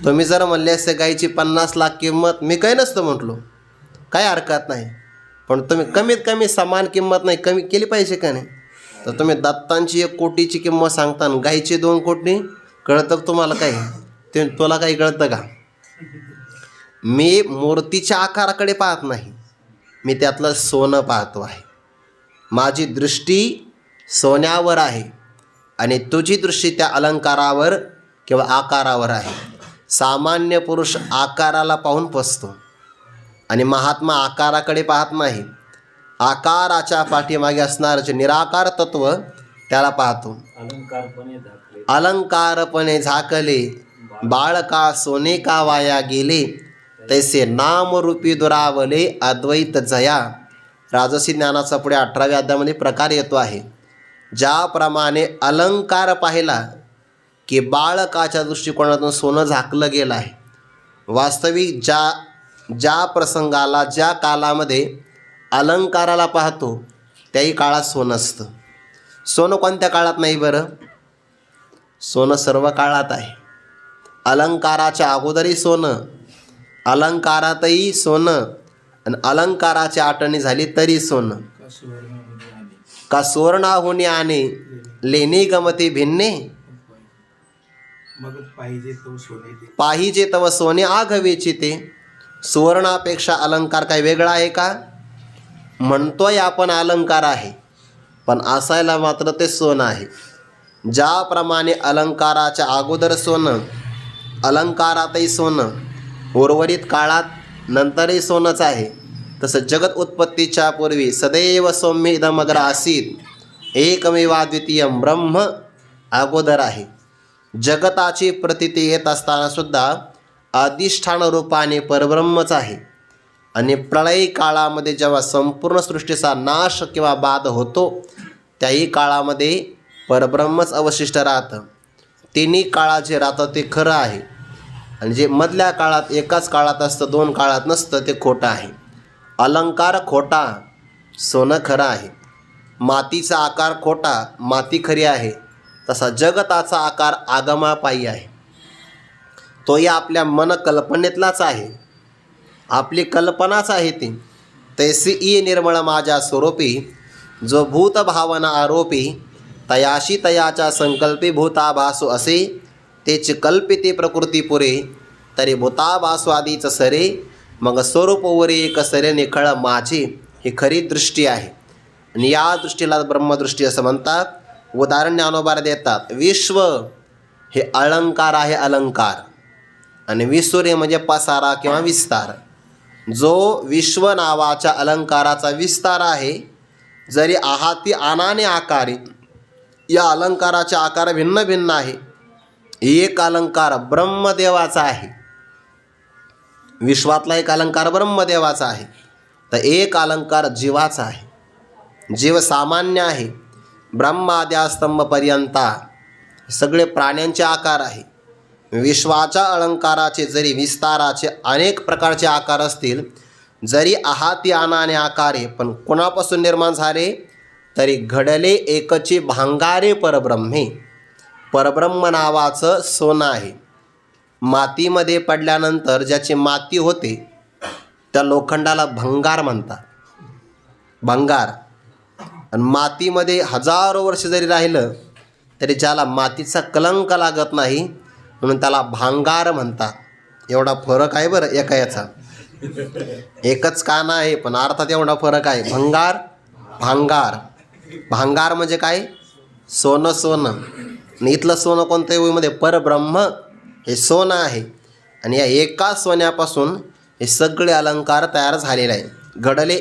तुम्ही जर म्हणले असते गायची 50 लाख किंमत, मी काही नसतं म्हटलो, काय हरकत नाही. पण तुम्ही कमीत कमी समान किंमत नाही कमी केली पाहिजे का नाही? तर तुम्ही दत्तांची 1 कोटीची किंमत सांगता आणि गायची 2 कोटी. कळतं तुम्हाला काय? ते तुला काही कळतं का? मी मूर्तीच्या आकाराकडे पाहत नाही, मी त्यातलं सोनं पाहतो आहे. माझी दृष्टी सोन्यावर आहे आणि तुझी दृष्टी त्या अलंकारावर किंवा आकारावर आहे. सामान्य पुरुष आकाराला पाहून फसतो आणि महात्मा आकाराकडे पाहत नाही. आकाराच्या पाठीमागे असणारं जे निराकार तत्व त्याला पाहतो. अलंकारपणे झाकले बाळका सोने का वाया गेले, तैसे नामरूपी दुरावले अद्वैत जया. राजसी ज्ञानाचा पुढे 18व्या अध्यायामध्ये प्रकार येतो आहे. ज्याप्रमाणे अलंकार पाहिला की बाळकाच्या दृष्टिकोनातून सोनं झाकलं गेलं आहे. वास्तविक ज्या प्रसंगाला ज्या कालामध्ये अलंकाराला पाहतो त्याही काळात सोनं असतं. सोनं कोणत्या काळात नाही बरं? सोनं सर्व काळात आहे. अलंकाराच्या अगोदरही सोनं, अलंकारातही सोनं, आणि अलंकाराची आठवणी झाली तरी सोनं. का सुवर्णाहुनी आणे लेणे गमते भिन्ने, पाहिजे तव सोने आघवेची ते. सुवर्णापेक्षा अलंकार काय वेगळा आहे का? म्हणतोय आपण अलंकार आहे, पण असायला मात्र ते सोनं आहे. ज्याप्रमाणे अलंकाराच्या अगोदर सोनं, अलंकारातही सोनं, उर्वरित काळात नंतरही सोनंच आहे, तसं जगत उत्पत्तीच्या पूर्वी सदैव सौम्य इदमग्र आसीत एकमेवाद्वितीयम ब्रह्म अगोदर आहे. जगताची प्रतीती येत असताना सुद्धा अधिष्ठान रूपाने परब्रह्मच आहे. आणि प्रलय काळामध्ये जेव्हा संपूर्ण सृष्टीचा नाश किंवा बाध होतो त्याही काळामध्ये परब्रह्मच अवशिष्ट राहतं. तिन्ही काळात जे राहतं ते खरं आहे, आणि जे मधल्या काळात एकाच काळात असतं 2 काळात नसतं ते खोटं आहे. अलंकार खोटा, सोनं खरं आहे. मातीचा आकार खोटा, माती खरी आहे. तसा जगताचा आकार आगमापायी आहे. तोही आपल्या मनकल्पनेतलाच आहे, आपली कल्पनाच आहे ती. तैसी ई निर्मळ माझ्या स्वरूपी, जो भूत भावना आरोपी, तयाशी तयाच्या संकल्पी भूताभासो असे, तेच कल्पिते प्रकृती पुरे, तरी भूताभासो आधीच सरे, मग स्वरूपवरी एक सरे निखळ माझी. ही खरी दृष्टी आहे आणि या दृष्टीला ब्रह्मदृष्टी असं म्हणतात. उदाहरण ज्ञानोबार देतात. विश्व हे अलंकार आहे, अलंकार, आणि विसूर्य म्हणजे पसारा किंवा विस्तार. जो विश्व नावाच्या अलंकाराचा विस्तार आहे, जरी आहाती आनाने आकारे, या अलंकाराचे आकार भिन्न भिन्न आहे. एक अलंकार ब्रह्मदेवाचा आहे, विश्वातला एक अलंकार ब्रह्मदेवाचा आहे, तर एक अलंकार जीवाचा आहे. जीव सामान्य आहे, ब्रह्माद्यास्तंभपर्यंता सगळे प्राण्यांचे आकार आहे. विश्वाच्या अलंकाराचे जरी विस्ताराचे अनेक प्रकारचे आकार असतील, जरी आहाती आनाने आकारे, पण कोणापासून निर्माण झाले, तरी घडले एकची भांगारे परब्रह्मे. परब्रह्म नावाचं सोनं आहे. मातीमध्ये पडल्यानंतर ज्याची माती होते त्या लोखंडाला भंगार म्हणतात, भंगार. आणि मातीमध्ये हजारो वर्ष जरी राहिलं तरी ज्याला मातीचा कलंक लागत नाही म्हणून त्याला भांगार म्हणतात. एवढा फरक आहे बरं एका याचा. एकच काना आहे पण अर्थात एवढा फरक आहे. भंगार, भांगार. भांगार म्हणजे काय? सोनं, सोनं. आणि इथलं सोनं कोणत्या योगीमध्ये? परब्रह्म हे सोनं आहे. आणि या एका सोन्यापासून हे सगळे अलंकार तयार झालेले आहे. घडले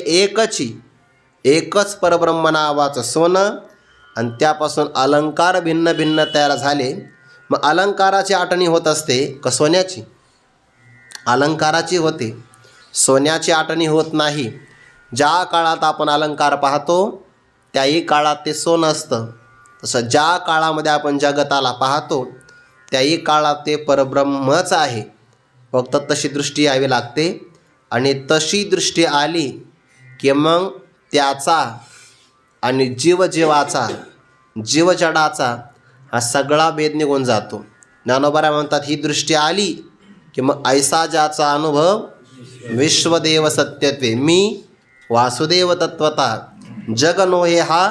एकच परब्रह्म नावाचं सोनं, आणि त्यापासून अलंकार भिन्न भिन्न तयार झाले. मग अलंकाराची आठवणी होत असते का सोन्याची? अलंकाराची होते. सोन्याची आठवणी होत नाही. ज्या काळात आपण अलंकार पाहतो त्याही काळात ते सोनं असतं. तसं ज्या काळामध्ये आपण जगताला पाहतो त्याही काळात ते परब्रह्मच आहे. फक्त तशी दृष्टी यावी लागते आणि तशी दृष्टी आली की मग त्याचा आणि जीवजीवाचा जीवजडाचा हा सगळा भेद निघून जातो. ज्ञानोबा म्हणतात ही दृष्टी आली की मग ऐसा ज्याचा अनुभव विश्वदेव सत्यत्वे मी वासुदेव तत्वता जग नोहे हा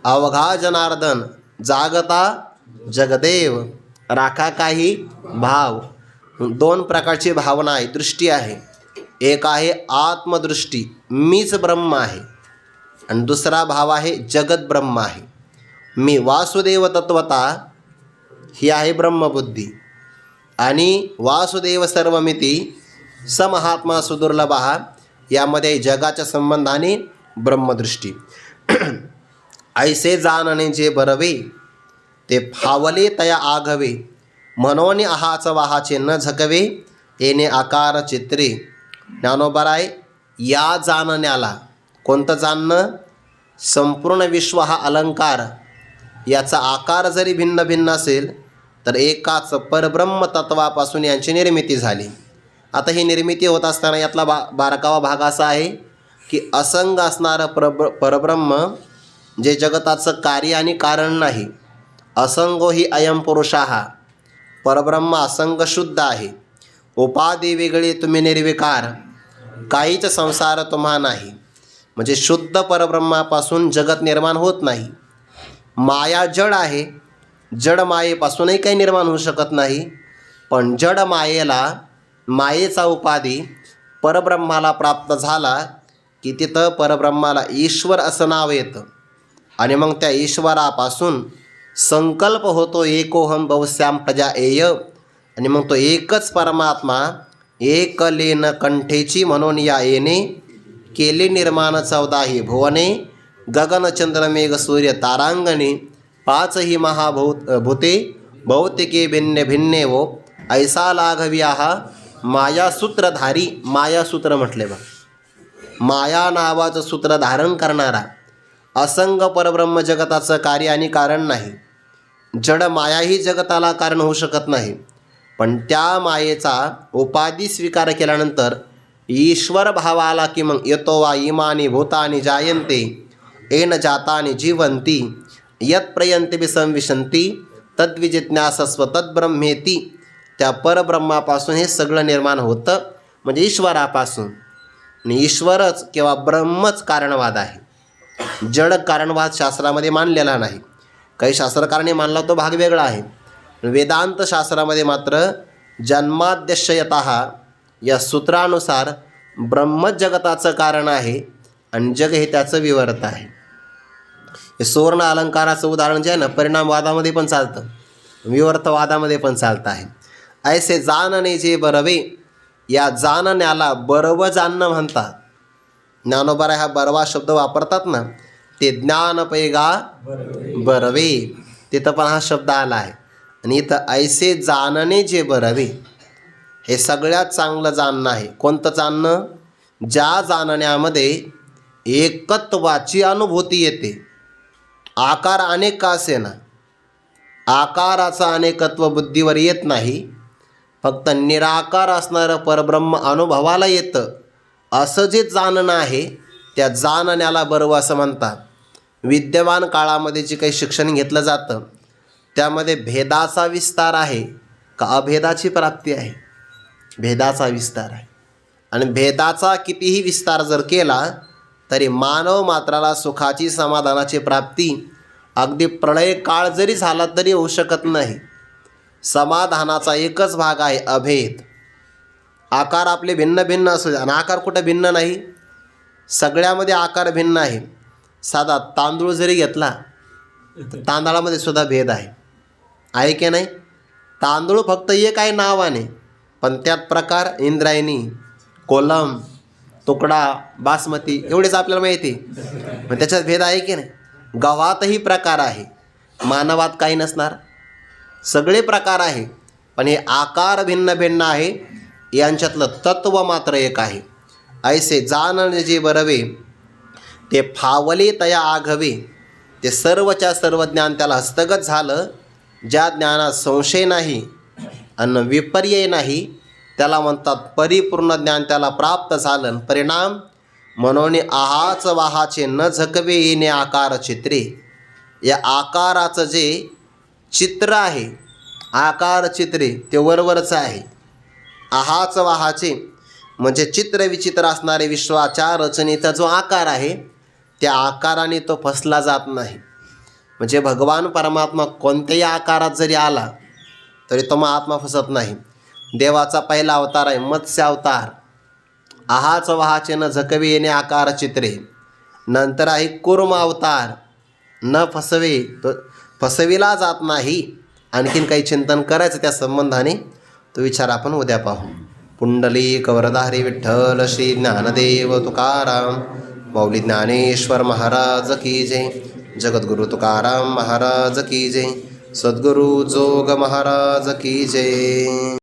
अवघा जनार्दन जागता जगदेव राखा काही भाव. दोन प्रकारची भावना आहे, दृष्टी आहे. एक आहे आत्मदृष्टी, मीच ब्रह्म आहे, आणि दुसरा भाव आहे जगत ब्रह्म आहे. मी वासुदेव तत्वता ही आहे ब्रह्मबुद्धी, आणि वासुदेव सर्वमिती समहात्मा सुदुर्लभा यामध्ये जगाच्या संबंधाने ब्रह्मदृष्टी. ऐसे जाणणे जे बरवे ते फावले तया आघवे म्हणून आहाच वाहाचे न झकवे येणे आकार चित्रे. ज्ञानोबराय या जाणण्याला, कोणतं जाणणं? संपूर्ण विश्व हा अलंकार, याचा आकार जरी भिन्न भिन्न असेल तर एकाच परब्रह्म तत्वापासून यांची निर्मिती झाली. आता ही निर्मिती होत असताना यातला बारकावा भाग असा आहे की असंग असणारं परब्रह्म जे जगताचं कार्य आणि कारण नाही. असंगो ही अयम पुरुषाः, परब्रह्म असंग शुद्ध आहे. उपाधी वेगळी तुम्ही निर्विकार, काहीच संसार तुम्हा नाही. म्हणजे शुद्ध परब्रह्मापासून जगत निर्माण होत नाही. माया जड आहे, जड मायेपासूनही काही निर्माण होऊ शकत नाही. पण जड मायेला, मायेचा उपाधी परब्रह्माला प्राप्त झाला की तिथं परब्रह्माला ईश्वर असं नाव येतं, आणि मग त्या ईश्वरापासून संकल्प होतो एकोहम बहुश्याम प्रजा एय, आणि मग तो एकच परमात्मा एकलेन कंठेची म्हणून या येणे केले निर्माण 14 भुवने गगनचंद्र मेघ सूर्य तारांगणे 5 महाभूते भौतिके भिन्ने भिन्ने वो ऐसा लाघव्या मायासूत्रधारी. मायासूत्र म्हटले बा, माया नावाचं सूत्र धारण करणारा असंग परब्रह्म जगताचं कार्य आणि कारण नाही. जड मायाही जगताला कारण होऊ शकत नाही. पण त्या मायेचा उपाधी स्वीकार केल्यानंतर ईश्वर भावाला की मग येतो वा इमानी भूतानी जायन्ते येन जातानी जीवंती यत्प्रयन्ति विसंविशन्ति तद्विजिज्ञासस्व तद्ब्रह्मेती. त्या परब्रह्मापासून हे सगळं निर्माण होतं, म्हणजे ईश्वरापासून. आणि ईश्वरच किंवा ब्रह्मच कारणवाद आहे. जड कारणवाद शास्त्रामध्ये मानलेला नाही. काही शास्त्रकारांनी मानला तो भाग वेगळा आहे. वेदांत शास्त्रामध्ये मात्र जन्माद्यशयतः या सूत्रानुसार ब्रह्मच जगताचं कारण आहे आणि जग हे त्याचं विवर्त आहे. हे सुवर्ण अलंकाराचं उदाहरण जे आहे ना, परिणामवादामध्ये पण चालतं, विवर्तवादामध्ये पण चालतं आहे. ऐसे जाणणे जे बरवे, या जाणण्याला बरव जाणणं म्हणतात. ज्ञानोबा हा बरवा शब्द वापरतात ना, ते ज्ञान पैगा बरवे, तिथं पण हा शब्द आला आहे. आणि इथं ऐसे जाणणे जे बरवे, हे सगळ्यात चांगलं जाणणं आहे. कोणतं जाणणं? ज्या जाणण्यामध्ये एकत्वाची अनुभूती येते. आकार अनेक का असेना, आकाराचा अनेकत्व बुद्धीवर येत नाही, फक्त निराकार असणारं परब्रह्म अनुभवाला येतं. असं जे जाणणं आहे त्या जाणण्याला बरव असं म्हणतात. विद्यमान काळामध्ये जे काही शिक्षण घेतलं जातं त्यामध्ये भेदाचा विस्तार आहे का अभेदाची प्राप्ती आहे? भेदाचा विस्तार आहे. आणि भेदाचा कितीही विस्तार जर केला तरी मानव मात्राला सुखाची समाधानाची प्राप्ती अगदी प्रलय काळ जरी झाला तरी होऊ शकत नाही. समाधानाचा एकच भाग आहे अभेद. आकार आपले भिन्न भिन्न असू द्या, आणि आकार कुठं भिन्न नाही, सगळ्यामध्ये आकार भिन्न आहे. साधा तांदूळ जरी घेतला तर तांदळामध्ये सुद्धा भेद आहे की नाही? तांदूळ फक्त एक आहे नावाने, पण त्यात प्रकार इंद्रायणी, कोलम, तुकडा, बासमती एवढेच आपल्याला माहिती आहे. पण त्याच्यात भेद आहे की नाही? गव्हातही प्रकार आहे, मानवात काही नसणार, सगळे प्रकार आहे, पण हे आकार भिन्न भिन्न आहे. यांच्यातलं तत्व मात्र एक आहे. ऐसे जाण जे बरवे ते फावले तया आघवे. ते सर्वच्या सर्व ज्ञान त्याला हस्तगत झालं. ज्या ज्ञानात संशय नाही अन विपर्यय नाही त्याला म्हणतात परिपूर्ण ज्ञान त्याला प्राप्त झालं. परिणाम म्हणून आहाच वाहाचे न झकवे येणे आकार चित्रे. या आकाराचं जे चित्र आहे, आकार चित्रे, ते वरवरचं आहे. आहाच वाहाचे म्हणजे चित्र विचित्र असणारे विश्वाच्या रचनेचा जो आकार आहे त्या आकाराने तो फसला जात नाही. म्हणजे भगवान परमात्मा कोणत्याही आकारात जरी आला तरी तो महात्मा फसत नाही. देवाचा पहिला अवतार आहे मत्स्य अवतार. आहाच वाहाचे न झकवे येणे आकार चित्रे. नंतर आहे कूर्म अवतार. न फसवे, तो फसविला जात नाही. आणखीन काही चिंतन करायचं त्या संबंधाने, तो विचार आपण उद्या पाहू. पुंडलिक वरदाहरी विठ्ठल श्री ज्ञानदेव तुकाराम माऊली ज्ञानेश्वर महाराज की जय. जगद्गुरु तुकाराम महाराज की जय. सद्गुरु जोग महाराज की जय.